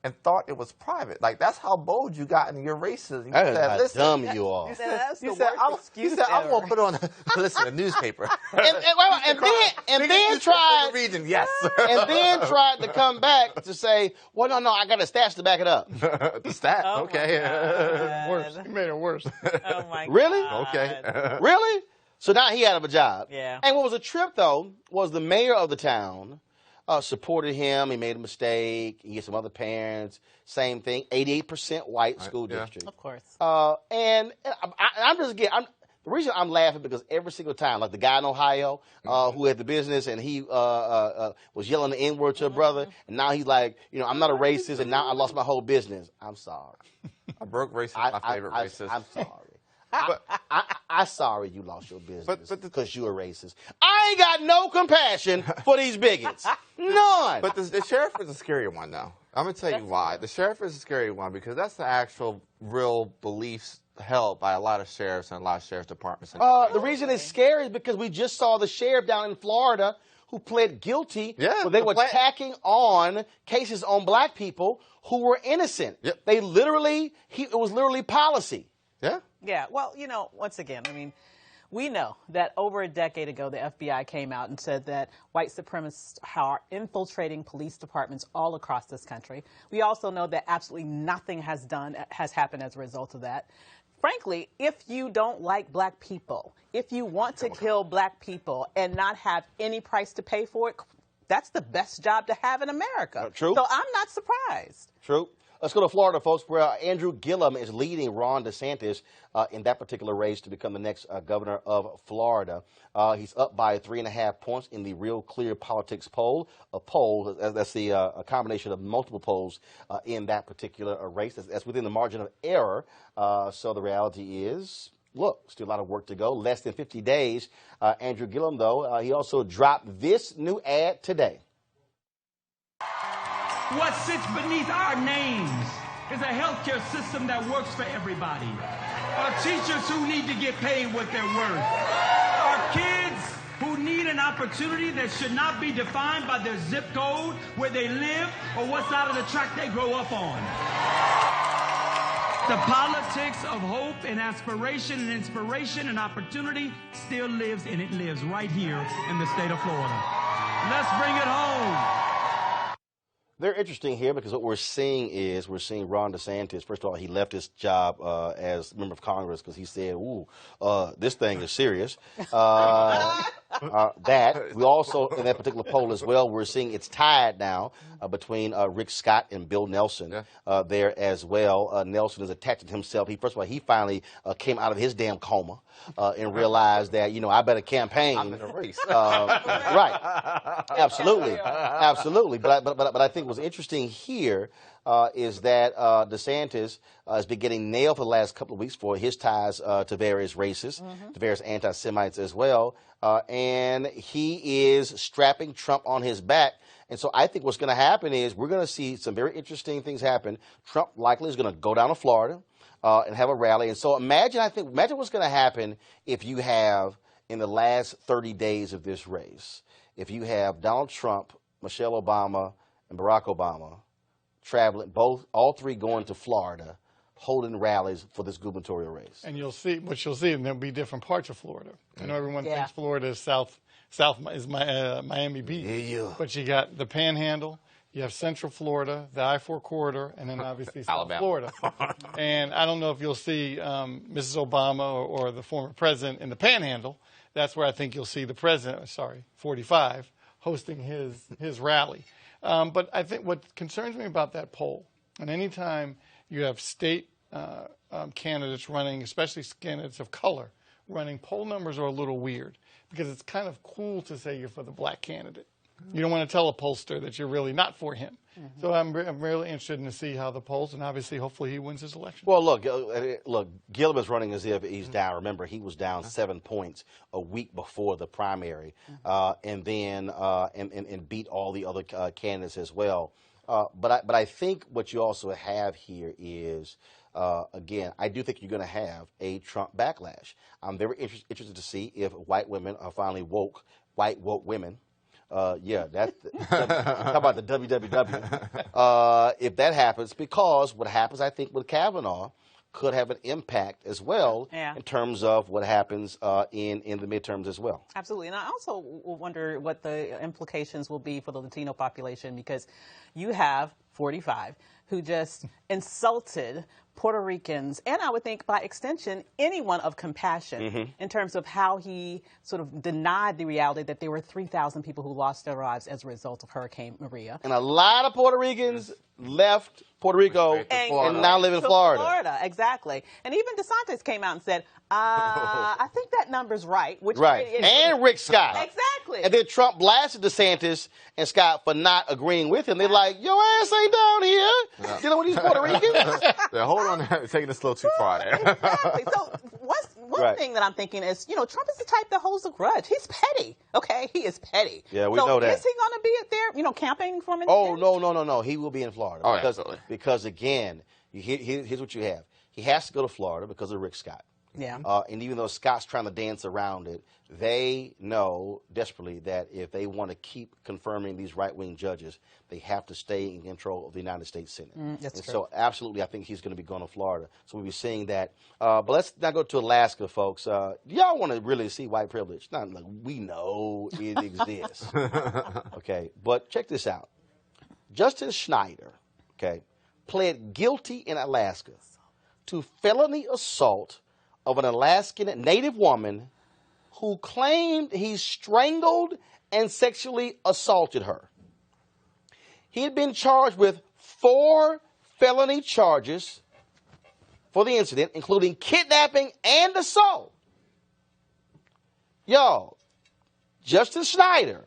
[SPEAKER 5] and thought it was private. Like, that's how bold you got in your racism. You
[SPEAKER 1] That is how
[SPEAKER 5] listen,
[SPEAKER 1] dumb you are.
[SPEAKER 5] You
[SPEAKER 4] That's
[SPEAKER 5] said,
[SPEAKER 4] the worst excuse
[SPEAKER 5] I'm going to
[SPEAKER 4] ever.
[SPEAKER 5] put on, listen, a newspaper.
[SPEAKER 1] And then tried
[SPEAKER 5] Region, yes.
[SPEAKER 1] and then tried to come back to say, well, no, I got a stats to back it up.
[SPEAKER 5] The stat,
[SPEAKER 4] Oh, my
[SPEAKER 5] okay.
[SPEAKER 4] God.
[SPEAKER 6] Worse. You made it worse.
[SPEAKER 4] Oh, my
[SPEAKER 1] Really?
[SPEAKER 4] God.
[SPEAKER 5] Okay.
[SPEAKER 1] Really? So now he out of a job.
[SPEAKER 4] Yeah.
[SPEAKER 1] And what was a trip, though, was the mayor of the town supported him. He made a mistake. He had some other parents. Same thing. 88% white school
[SPEAKER 5] yeah.
[SPEAKER 1] district.
[SPEAKER 4] Of course.
[SPEAKER 1] And I'm just getting. The reason I'm laughing because every single time, like the guy in Ohio who had the business and he was yelling the N-word to a brother, and now he's like, I'm not a racist, and now I lost my whole business. I'm sorry.
[SPEAKER 5] I broke racist, my favorite racist.
[SPEAKER 1] I'm sorry. I'm sorry you lost your business
[SPEAKER 5] but
[SPEAKER 1] because you a racist. I ain't got no compassion for these bigots. None.
[SPEAKER 5] But the sheriff is a scary one, though. I'm going to tell you why. The sheriff is a scary one because that's the actual real beliefs held by a lot of sheriffs and a lot of sheriff's departments.
[SPEAKER 1] The reason it's scary is because we just saw the sheriff down in Florida who pled guilty
[SPEAKER 5] Yeah,
[SPEAKER 1] where they were tacking on cases on black people who were innocent.
[SPEAKER 5] Yep.
[SPEAKER 1] They literally, it was literally policy.
[SPEAKER 5] Yeah.
[SPEAKER 4] Yeah, well, once again, we know that over a decade ago, the FBI came out and said that white supremacists are infiltrating police departments all across this country. We also know that absolutely nothing has happened as a result of that. Frankly, if you don't like black people, if you want to kill black people and not have any price to pay for it, that's the best job to have in America.
[SPEAKER 1] True.
[SPEAKER 4] So I'm not surprised.
[SPEAKER 1] True. Let's go to Florida, folks, where Andrew Gillum is leading Ron DeSantis in that particular race to become the next governor of Florida. He's up by 3.5 points in the Real Clear Politics poll. A poll, that's a combination of multiple polls in that particular race. That's within the margin of error. So the reality is, look, still a lot of work to go. Less than 50 days. Andrew Gillum, though, he also dropped this new ad today.
[SPEAKER 10] What sits beneath our names is a healthcare system that works for everybody. Our teachers who need to get paid what they're worth. Our kids who need an opportunity that should not be defined by their zip code, where they live, or what side of the track they grow up on. The politics of hope and aspiration and inspiration and opportunity still lives, and it lives right here in the state of Florida. Let's bring it home.
[SPEAKER 1] They're interesting here because what we're seeing Ron DeSantis. First of all, he left his job as member of Congress because he said, this thing is serious. That we also, in that particular poll as well, we're seeing it's tied now between Rick Scott and Bill Nelson there as well. Nelson has attached himself. First of all, he finally came out of his damn coma and realized that, I better campaign.
[SPEAKER 5] I'm in a race.
[SPEAKER 1] Right. Absolutely. But I think what's interesting here is that DeSantis has been getting nailed for the last couple of weeks for his ties to various races, to various anti-Semites as well. And he is strapping Trump on his back. And so I think what's going to happen is we're going to see some very interesting things happen. Trump likely is going to go down to Florida and have a rally. And so imagine what's going to happen if you have, in the last 30 days of this race, if you have Donald Trump, Michelle Obama, and Barack Obama traveling, all three going to Florida, holding rallies for this gubernatorial race.
[SPEAKER 6] And you'll see, and there'll be different parts of Florida. I know everyone thinks Florida is south is Miami Beach.
[SPEAKER 1] Yeah.
[SPEAKER 6] But you got the Panhandle, you have Central Florida, the I-4 corridor, and then obviously South Florida. And I don't know if you'll see Mrs. Obama or the former president in the Panhandle. That's where I think you'll see the president, 45, hosting his rally. But I think what concerns me about that poll, and anytime you have state candidates running, especially candidates of color, running, poll numbers are a little weird because it's kind of cool to say you're for the black candidate. You don't want to tell a pollster that you're really not for him. So I'm really interested in to see how the polls, and obviously, hopefully, he wins his election.
[SPEAKER 1] Well, look, Gillum is running as if he's down. Remember, he was down 7 points a week before the primary, and then and beat all the other candidates as well. But I think what you also have here is, again, I do think you're going to have a Trump backlash. I'm very interested to see if white women are finally woke, white woke women, Yeah, that's how about the WWW? If that happens, because what happens, I think, with Kavanaugh could have an impact as well in terms of what happens in the midterms as well.
[SPEAKER 4] Absolutely. And I also wonder what the implications will be for the Latino population, because you have 45 who just insulted Puerto Ricans, and I would think by extension anyone of compassion in terms of how he sort of denied the reality that there were 3,000 people who lost their lives as a result of Hurricane Maria.
[SPEAKER 1] And a lot of Puerto Ricans left Puerto Rico and now live in Florida.
[SPEAKER 4] Exactly. And even DeSantis came out and said, I think that number's right. Which
[SPEAKER 1] And Rick Scott.
[SPEAKER 4] Exactly.
[SPEAKER 1] And then Trump blasted DeSantis and Scott for not agreeing with him. They're like, your ass ain't down here dealing with these Puerto Ricans.
[SPEAKER 5] Yeah, hold on there. Taking this a little too far there.
[SPEAKER 4] Exactly. So one thing that I'm thinking is, Trump is the type that holds a grudge. He's petty. Okay? He is petty.
[SPEAKER 1] Yeah, we know that.
[SPEAKER 4] Is he going to be there, campaigning for him?
[SPEAKER 1] Oh, no. He will be in Florida.
[SPEAKER 5] Oh, absolutely.
[SPEAKER 1] Because again, here's what you have. He has to go to Florida because of Rick Scott.
[SPEAKER 4] Yeah.
[SPEAKER 1] And even though Scott's trying to dance around it, they know desperately that if they want to keep confirming these right-wing judges, they have to stay in control of the United States Senate.
[SPEAKER 4] That's true.
[SPEAKER 1] So absolutely, I think he's going to be going to Florida. So we'll be seeing that. But let's now go to Alaska, folks. Do y'all want to really see white privilege? Not like we know it exists. Okay, but check this out. Justin Schneider, pled guilty in Alaska to felony assault of an Alaskan Native woman who claimed he strangled and sexually assaulted her. He had been charged with 4 felony charges for the incident, including kidnapping and assault. Y'all, Justin Schneider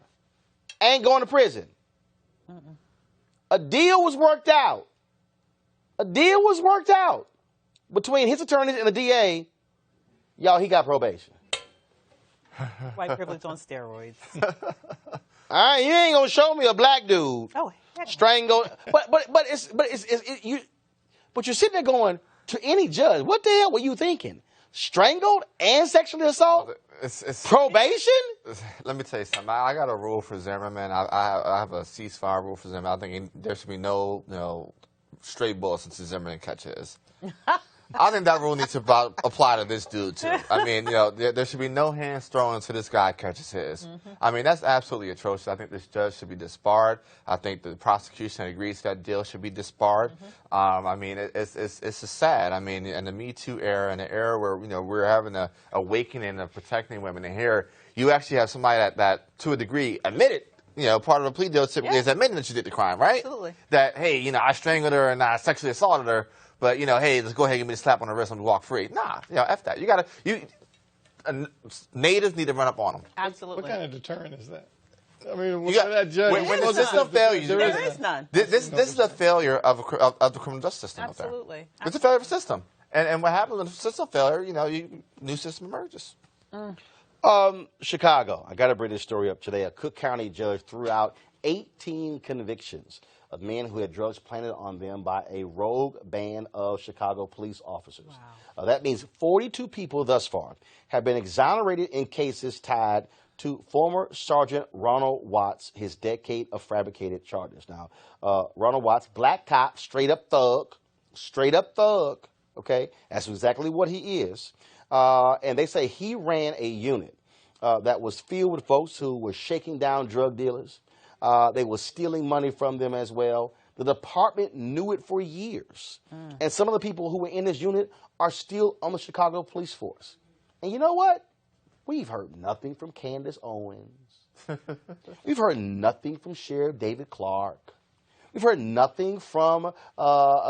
[SPEAKER 1] ain't going to prison. A deal was worked out. Between his attorneys and the DA. Y'all, he got probation.
[SPEAKER 4] White privilege on steroids.
[SPEAKER 1] All right, you ain't gonna show me a black dude strangled. But you're sitting there going to any judge. What the hell were you thinking? Strangled and sexually assault? Probation?
[SPEAKER 5] Let me tell you something. I got a rule for Zimmerman. I have a ceasefire rule for Zimmerman. I think there should be no stray bullets since Zimmerman catches. I think that rule needs to apply to this dude, too. I mean, there should be no hands thrown until this guy catches his. I mean, that's absolutely atrocious. I think this judge should be disbarred. I think the prosecution agrees that deal should be disbarred. I mean, it's just sad. I mean, in the Me Too era, in the era where, we're having an awakening of protecting women, and here you actually have somebody that to a degree, admitted, part of the plea deal typically is admitting that you did the crime, right?
[SPEAKER 4] Absolutely.
[SPEAKER 5] That, hey, I strangled her and I sexually assaulted her. But, hey, let's go ahead and give me a slap on the wrist and walk free. Nah, F that. Natives need to run up on them.
[SPEAKER 4] Absolutely.
[SPEAKER 6] What kind of deterrent is that? I mean, that judge.
[SPEAKER 5] When there's just no failure.
[SPEAKER 4] There is none.
[SPEAKER 5] This is a failure of the criminal justice system out there.
[SPEAKER 4] Absolutely.
[SPEAKER 5] It's a failure of the system. And what happens when the system failure, new system emerges.
[SPEAKER 1] Chicago. I got to bring this story up today. A Cook County judge threw out 18 convictions of men who had drugs planted on them by a rogue band of Chicago police officers. Wow. That means 42 people thus far have been exonerated in cases tied to former Sergeant Ronald Watts, his decade of fabricated charges. Now, Ronald Watts, black cop, straight up thug, okay? That's exactly what he is. And they say he ran a unit that was filled with folks who were shaking down drug dealers. They were stealing money from them as well. The department knew it for years. And some of the people who were in this unit are still on the Chicago police force. And you know what? We've heard nothing from Candace Owens. We've heard nothing from Sheriff David Clark. We've heard nothing from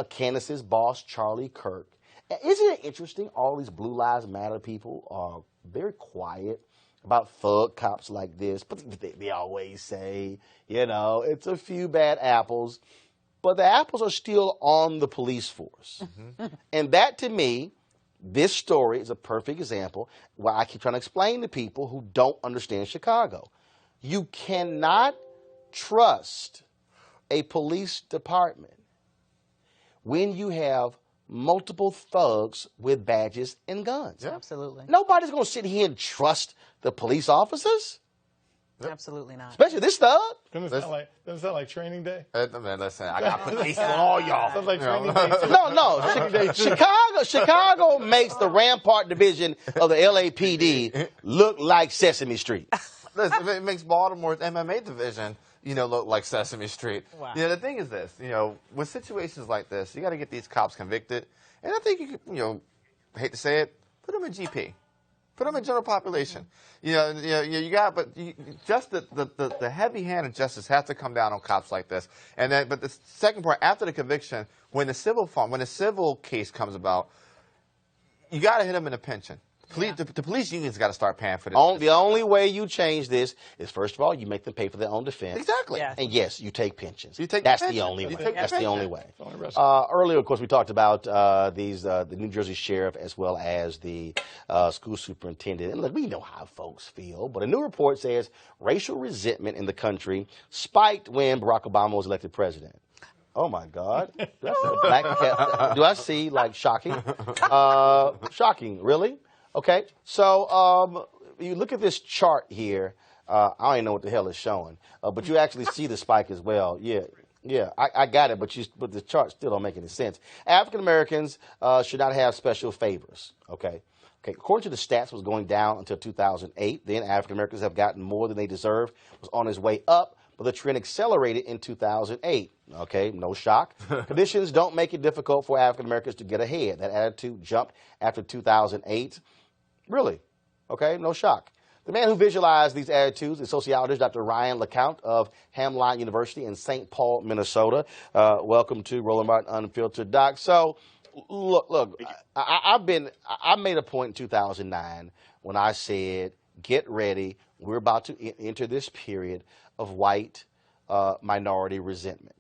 [SPEAKER 1] Candace's boss, Charlie Kirk. Isn't it interesting? All these Blue Lives Matter people are very quiet about thug cops like this, but they always say, it's a few bad apples, but the apples are still on the police force. And that, to me, this story is a perfect example where I keep trying to explain to people who don't understand Chicago. You cannot trust a police department when you have multiple thugs with badges and guns.
[SPEAKER 4] Absolutely.
[SPEAKER 1] Nobody's going to sit here and trust the police officers.
[SPEAKER 4] Absolutely not.
[SPEAKER 1] Especially this thug.
[SPEAKER 6] Doesn't sound like training day?
[SPEAKER 5] Man, listen, I got to put these on all y'all.
[SPEAKER 6] Sounds like training day. Too.
[SPEAKER 1] No. Chicago makes the Rampart Division of the LAPD look like Sesame Street.
[SPEAKER 5] Listen, it makes Baltimore's MMA division, look like Sesame Street.
[SPEAKER 4] Wow.
[SPEAKER 5] The thing is this, with situations like this, you got to get these cops convicted. And I think you could, hate to say it, put them in GP. Put them in general population. Just the heavy hand of justice has to come down on cops like this. And then, but the second part, after the conviction, when the civil case comes about, you got to hit them in a pension. The police unions got to start paying for this.
[SPEAKER 1] The only way you change this is, first of all, you make them pay for their own defense.
[SPEAKER 5] Exactly.
[SPEAKER 4] Yes.
[SPEAKER 1] And yes, you take pensions.
[SPEAKER 5] That's
[SPEAKER 1] the only way. That's the only way.
[SPEAKER 6] Pension.
[SPEAKER 1] Earlier, of course, we talked about the New Jersey sheriff as well as the school superintendent. And look, we know how folks feel, but a new report says racial resentment in the country spiked when Barack Obama was elected president. Oh my God! Do I see like shocking? Shocking, really? Okay, so you look at this chart here. I don't even know what the hell it's showing, but you actually see the spike as well. Yeah, I got it, but the chart still don't make any sense. African Americans should not have special favors. Okay. According to the stats, it was going down until 2008. Then African Americans have gotten more than they deserve. It was on its way up, but the trend accelerated in 2008. Okay, no shock. Conditions don't make it difficult for African Americans to get ahead. That attitude jumped after 2008. Really? Okay, no shock. The man who visualized these attitudes is sociologist Dr. Ryan LeCount of Hamline University in St. Paul, Minnesota. Welcome to Roland Martin Unfiltered, Doc. So, look, I made a point in 2009 when I said, get ready, we're about to enter this period of white minority resentment.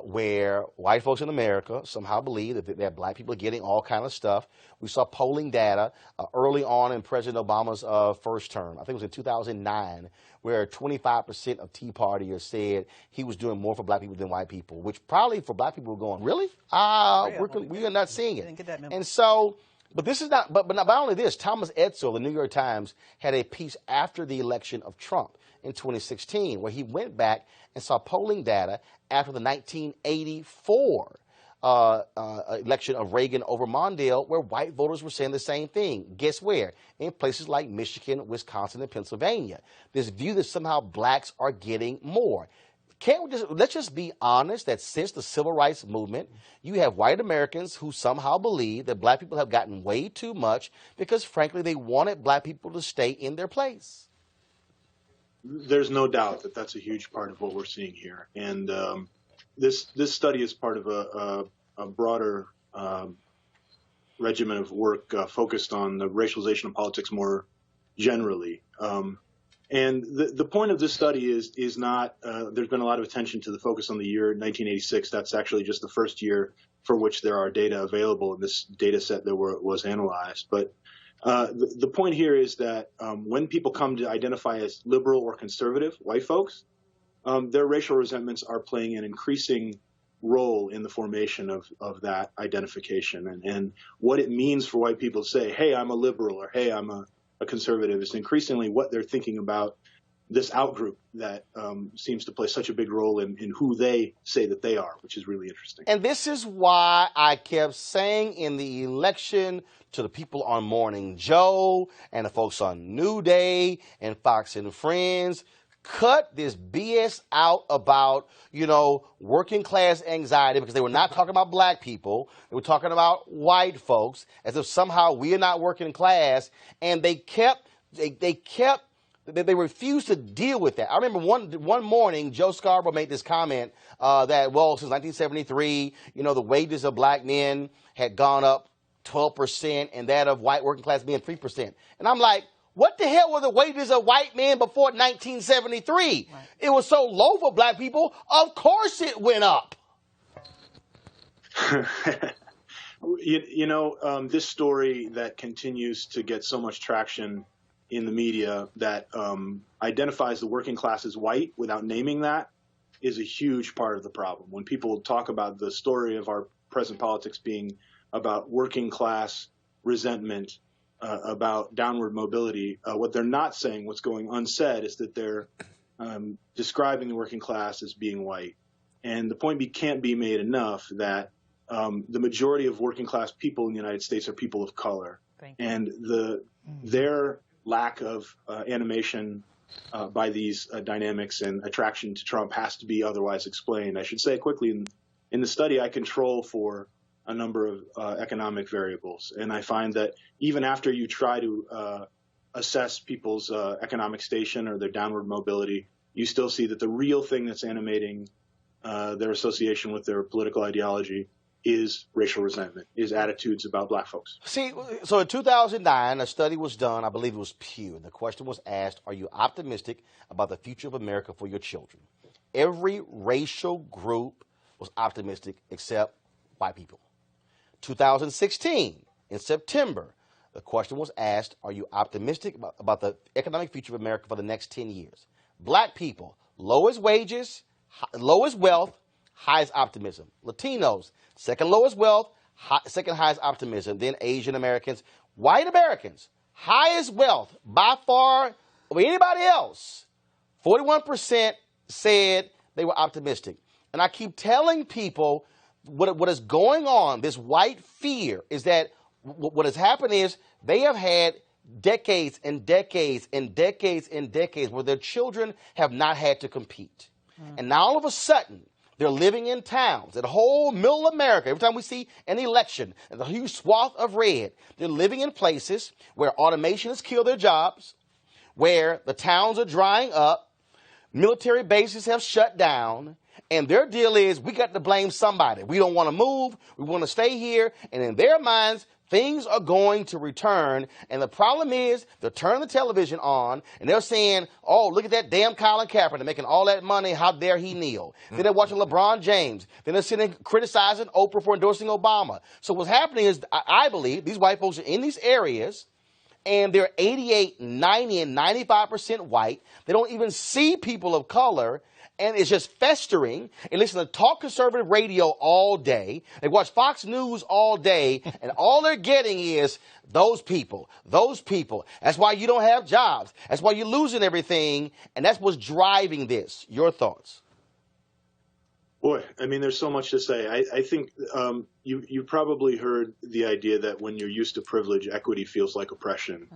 [SPEAKER 1] Where white folks in America somehow believe that black people are getting all kind of stuff. We saw polling data early on in President Obama's first term. I think it was in 2009, where 25% of Tea Partiers said he was doing more for black people than white people, which probably for black people were going, really? We are not seeing it. And so, but this is not, but not only this, Thomas Edsall, the New York Times, had a piece after the election of Trump in 2016, where he went back and saw polling data after the 1984 election of Reagan over Mondale, where white voters were saying the same thing. Guess where? In places like Michigan, Wisconsin, and Pennsylvania. This view that somehow blacks are getting more. Let's just be honest that since the civil rights movement, you have white Americans who somehow believe that black people have gotten way too much because, frankly, they wanted black people to stay in their place.
[SPEAKER 11] There's no doubt that that's a huge part of what we're seeing here. And this study is part of a broader regimen of work focused on the racialization of politics more generally. And the point of this study is not, there's been a lot of attention to the focus on the year 1986. That's actually just the first year for which there are data available in this data set that was analyzed. But the point here is that when people come to identify as liberal or conservative, white folks, their racial resentments are playing an increasing role in the formation of that identification. And what it means for white people to say, hey, I'm a liberal, or hey, I'm a conservative, is increasingly what they're thinking about this outgroup that seems to play such a big role in who they say that they are, which is really interesting.
[SPEAKER 1] And this is why I kept saying in the election to the people on Morning Joe and the folks on New Day and Fox and Friends, cut this BS out about, working class anxiety, because they were not talking about black people. They were talking about white folks as if somehow we are not working class. And they refused to deal with that. I remember one morning, Joe Scarborough made this comment that, since 1973, the wages of black men had gone up 12% and that of white working class men 3%. And I'm like, what the hell were the wages of white men before 1973? Right. It was so low for black people. Of course it went up.
[SPEAKER 11] This story that continues to get so much traction in the media that identifies the working class as white without naming that is a huge part of the problem. When people talk about the story of our present politics being about working class resentment, about downward mobility, what they're not saying, what's going unsaid, is that they're describing the working class as being white. And the point can't be made enough that the majority of working class people in the United States are people of color. And their lack of animation by these dynamics and attraction to Trump has to be otherwise explained. I should say quickly, in the study, I control for a number of economic variables. And I find that even after you try to assess people's economic station or their downward mobility, you still see that the real thing that's animating their association with their political ideology is racial resentment, is attitudes about black folks.
[SPEAKER 1] See, so in 2009, a study was done, I believe it was Pew, and the question was asked, are you optimistic about the future of America for your children? Every racial group was optimistic except white people. 2016, in September, the question was asked, are you optimistic about the economic future of America for the next 10 years? Black people, lowest wages, lowest wealth, highest optimism. Latinos, second lowest wealth, second highest optimism. Then Asian Americans. White Americans, highest wealth by far over anybody else. 41% said they were optimistic. And I keep telling people what is going on, this white fear, is that what has happened is they have had decades and decades and decades and decades where their children have not had to compete. And now all of a sudden, they're living in towns, that whole middle America, every time we see an election, and the huge swath of red, they're living in places where automation has killed their jobs, where the towns are drying up, military bases have shut down, and their deal is, we got to blame somebody. We don't want to move, we want to stay here, and in their minds, things are going to return, and the problem is they're turning the television on, and they're saying, oh, look at that damn Colin Kaepernick making all that money, how dare he kneel. Then they're watching LeBron James. Then they're sitting criticizing Oprah for endorsing Obama. So what's happening is, I believe, these white folks are in these areas, and they're 88, 90, and 95% white. They don't even see people of color, and it's just festering, and listen to talk conservative radio all day. They watch Fox News all day, and all they're getting is those people, those people. That's why you don't have jobs. That's why you're losing everything, and that's what's driving this. Your thoughts?
[SPEAKER 11] Boy, I mean, there's so much to say. I think you probably heard the idea that when you're used to privilege, equity feels like oppression.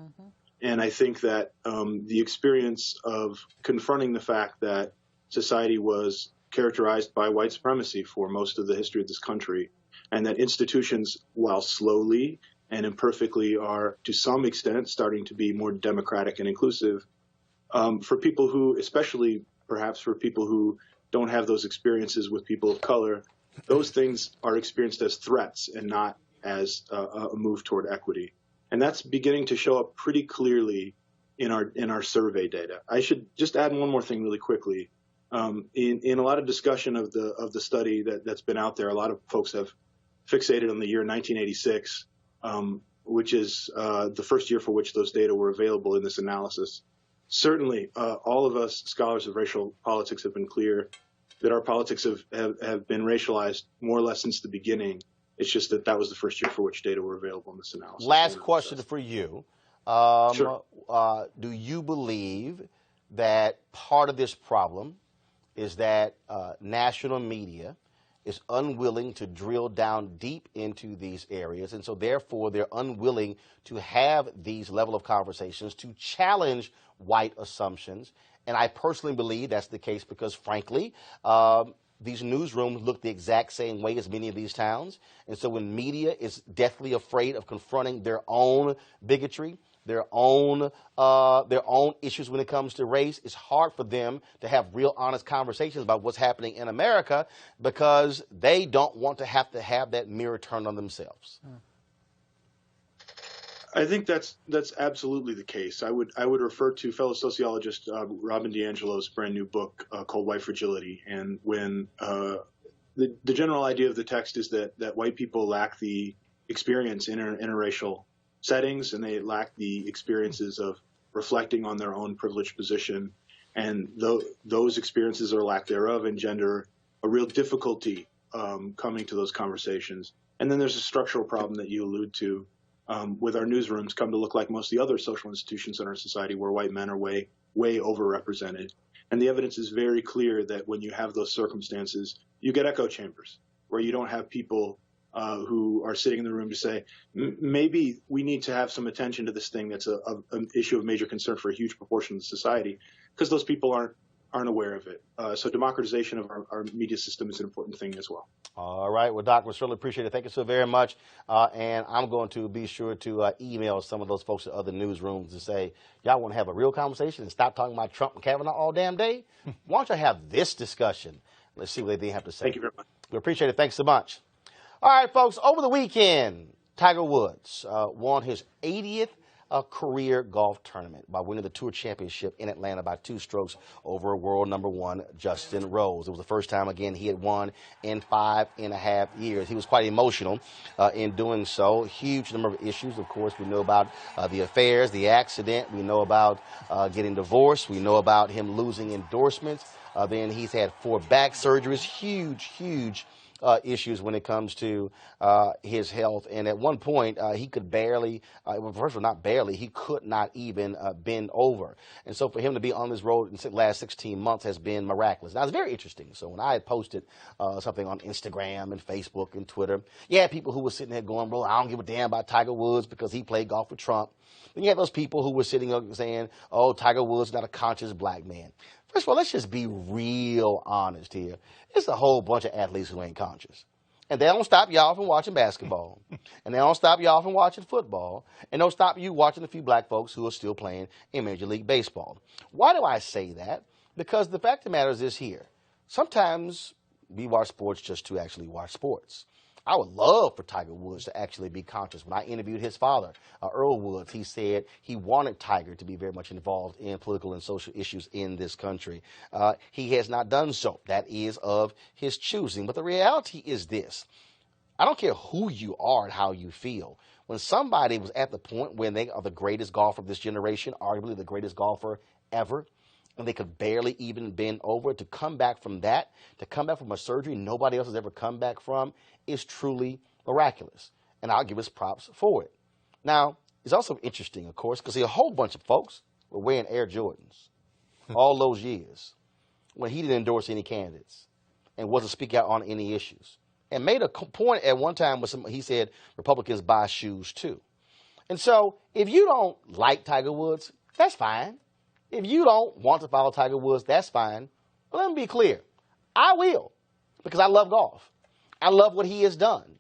[SPEAKER 11] And I think that the experience of confronting the fact that society was characterized by white supremacy for most of the history of this country, and that institutions, while slowly and imperfectly, are to some extent starting to be more democratic and inclusive, for people who, especially perhaps for people who don't have those experiences with people of color, those things are experienced as threats and not as a move toward equity. And that's beginning to show up pretty clearly in our survey data. I should just add one more thing really quickly. In a lot of discussion of the study that's been out there, a lot of folks have fixated on the year 1986, which is the first year for which those data were available in this analysis. Certainly, all of us scholars of racial politics have been clear that our politics have been racialized more or less since the beginning. It's just that was the first year for which data were available in this analysis.
[SPEAKER 1] Last question for you.
[SPEAKER 11] Sure.
[SPEAKER 1] Do you believe that part of this problem is that national media is unwilling to drill down deep into these areas, and so therefore they're unwilling to have these level of conversations to challenge white assumptions? And I personally believe that's the case because, frankly, these newsrooms look the exact same way as many of these towns. And so when media is deathly afraid of confronting their own bigotry, their own issues when it comes to race, it's hard for them to have real honest conversations about what's happening in America because they don't want to have that mirror turned on themselves.
[SPEAKER 11] I think that's absolutely the case. I would refer to fellow sociologist Robin DiAngelo's brand new book called White Fragility. And when the general idea of the text is that white people lack the experience in interracial settings, and they lack the experiences of reflecting on their own privileged position, and those experiences or lack thereof engender a real difficulty coming to those conversations. And then there's a structural problem that you allude to with our newsrooms come to look like most of the other social institutions in our society where white men are way overrepresented. And the evidence is very clear that when you have those circumstances, you get echo chambers where you don't have people who are sitting in the room to say, maybe we need to have some attention to this thing that's an issue of major concern for a huge proportion of the society, because those people aren't aware of it. So democratization of our media system is an important thing as well.
[SPEAKER 1] All right. Well, Doc, we certainly appreciate it. Thank you so very much. And I'm going to be sure to email some of those folks at other newsrooms to say, y'all want to have a real conversation and stop talking about Trump and Kavanaugh all damn day? Why don't you have this discussion? Let's see what they have to say.
[SPEAKER 11] Thank you very much.
[SPEAKER 1] We appreciate it. Thanks so much. All right, folks. Over the weekend, Tiger Woods won his 80th career golf tournament by winning the Tour Championship in Atlanta by 2 strokes over world number 1 Justin Rose. It was the first time, again, he had won in 5.5 years. He was quite emotional in doing so. Huge number of issues. Of course, we know about the affairs, the accident. We know about getting divorced. We know about him losing endorsements. Then he's had 4 back surgeries. Huge issues when it comes to his health. And at one point, he could barely, first of all, not barely, he could not even bend over. And so for him to be on this road in the last 16 months has been miraculous. Now, it's very interesting. So when I had posted something on Instagram and Facebook and Twitter, you had people who were sitting there going, bro, I don't give a damn about Tiger Woods because he played golf with Trump. Then you had those people who were sitting up saying, oh, Tiger Woods is not a conscious black man. First of all, let's just be real honest here. It's a whole bunch of athletes who ain't conscious. And they don't stop y'all from watching basketball. And they don't stop y'all from watching football. And don't stop you watching a few black folks who are still playing in Major League Baseball. Why do I say that? Because the fact of the matter is this here. Sometimes we watch sports just to actually watch sports. I would love for Tiger Woods to actually be conscious. When I interviewed his father, Earl Woods, he said he wanted Tiger to be very much involved in political and social issues in this country. He has not done so. That is of his choosing. But the reality is this. I don't care who you are and how you feel. When somebody was at the point when they are the greatest golfer of this generation, arguably the greatest golfer ever, and they could barely even bend over, to come back from that, to come back from a surgery nobody else has ever come back from, is truly miraculous. And I'll give us props for it. Now, it's also interesting, of course, because a whole bunch of folks were wearing Air Jordans all those years when he didn't endorse any candidates and wasn't speaking out on any issues. And made a point at one time where he said Republicans buy shoes too. And so if you don't like Tiger Woods, that's fine. If you don't want to follow Tiger Woods, that's fine. But let me be clear. I will, because I love golf. I love what he has done.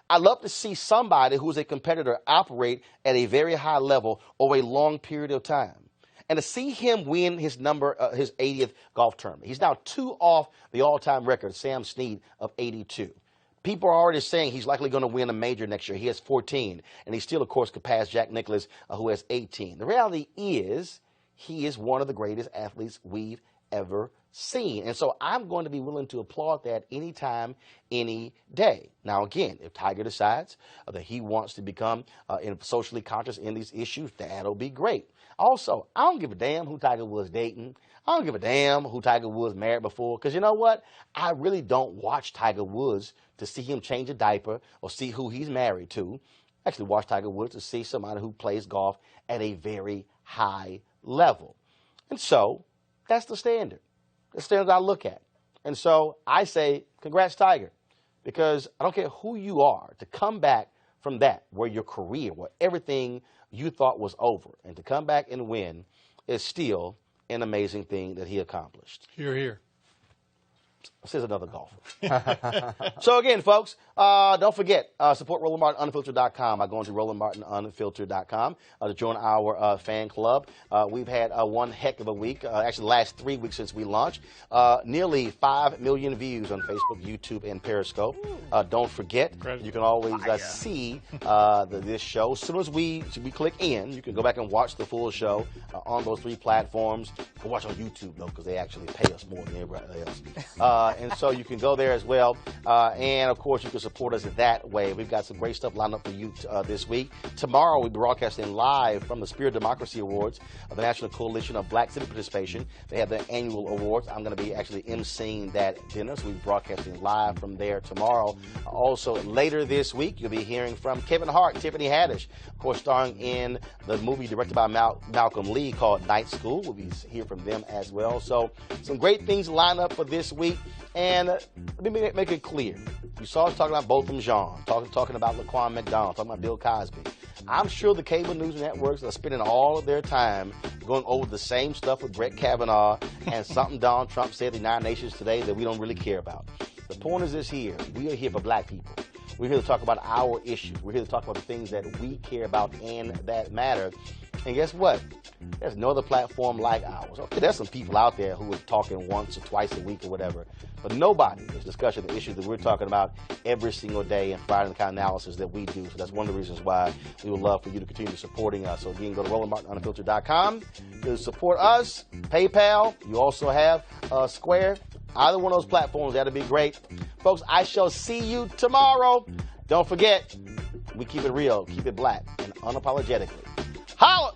[SPEAKER 1] I love to see somebody who's a competitor operate at a very high level over a long period of time. And to see him win his 80th golf tournament. He's now 2 off the all-time record, Sam Snead, of 82. People are already saying he's likely going to win a major next year. He has 14. And he still, of course, could pass Jack Nicklaus, who has 18. The reality is he is one of the greatest athletes we've ever seen. And so I'm going to be willing to applaud that anytime, any day. Now, again, if Tiger decides that he wants to become socially conscious in these issues, that'll be great. Also, I don't give a damn who Tiger Woods dating. I don't give a damn who Tiger Woods married before, because you know what? I really don't watch Tiger Woods to see him change a diaper or see who he's married to. I actually watch Tiger Woods to see somebody who plays golf at a very high level. And so that's the standard. The standard I look at. And so I say, congrats, Tiger, because I don't care who you are, to come back from that, where your career, where everything you thought was over, and to come back and win is still an amazing thing that he accomplished.
[SPEAKER 6] Hear, hear.
[SPEAKER 1] Says another golfer. So again, folks, don't forget, support RolandMartinUnfiltered.com by going to RolandMartinUnfiltered.com to join our fan club. We've had one heck of a week, actually the last 3 weeks since we launched. Nearly 5 million views on Facebook, YouTube, and Periscope. Don't forget, you can always see this show. As soon as we click in, you can go back and watch the full show on those 3 platforms. Go watch on YouTube, though, because they actually pay us more than everybody else. And so you can go there as well. And, of course, you can support us that way. We've got some great stuff lined up for you this week. Tomorrow, we'll be broadcasting live from the Spirit Democracy Awards of the National Coalition of Black Civic Participation. They have their annual awards. I'm going to be actually emceeing that dinner, so we'll be broadcasting live from there tomorrow. Also, later this week, you'll be hearing from Kevin Hart and Tiffany Haddish, of course, starring in the movie directed by Malcolm Lee called Night School. We'll be hearing from them as well. So some great things lined up for this week. And let me make it clear. You saw us talking about Botham Jean, talking about Laquan McDonald, talking about Bill Cosby. I'm sure the cable news networks are spending all of their time going over the same stuff with Brett Kavanaugh and something Donald Trump said at the United Nations today that we don't really care about. The point is this here. We are here for black people. We're here to talk about our issues. We're here to talk about the things that we care about and that matter. And guess what? There's no other platform like ours. Okay, there's some people out there who are talking once or twice a week or whatever, but nobody is discussing the issues that we're talking about every single day and providing the kind of analysis that we do. So that's one of the reasons why we would love for you to continue supporting us. So again, go to RolandMartinUnfiltered.com to support us. PayPal. You also have Square. Either one of those platforms, that'd be great. Folks, I shall see you tomorrow. Don't forget, we keep it real, keep it black, and unapologetically. Holla!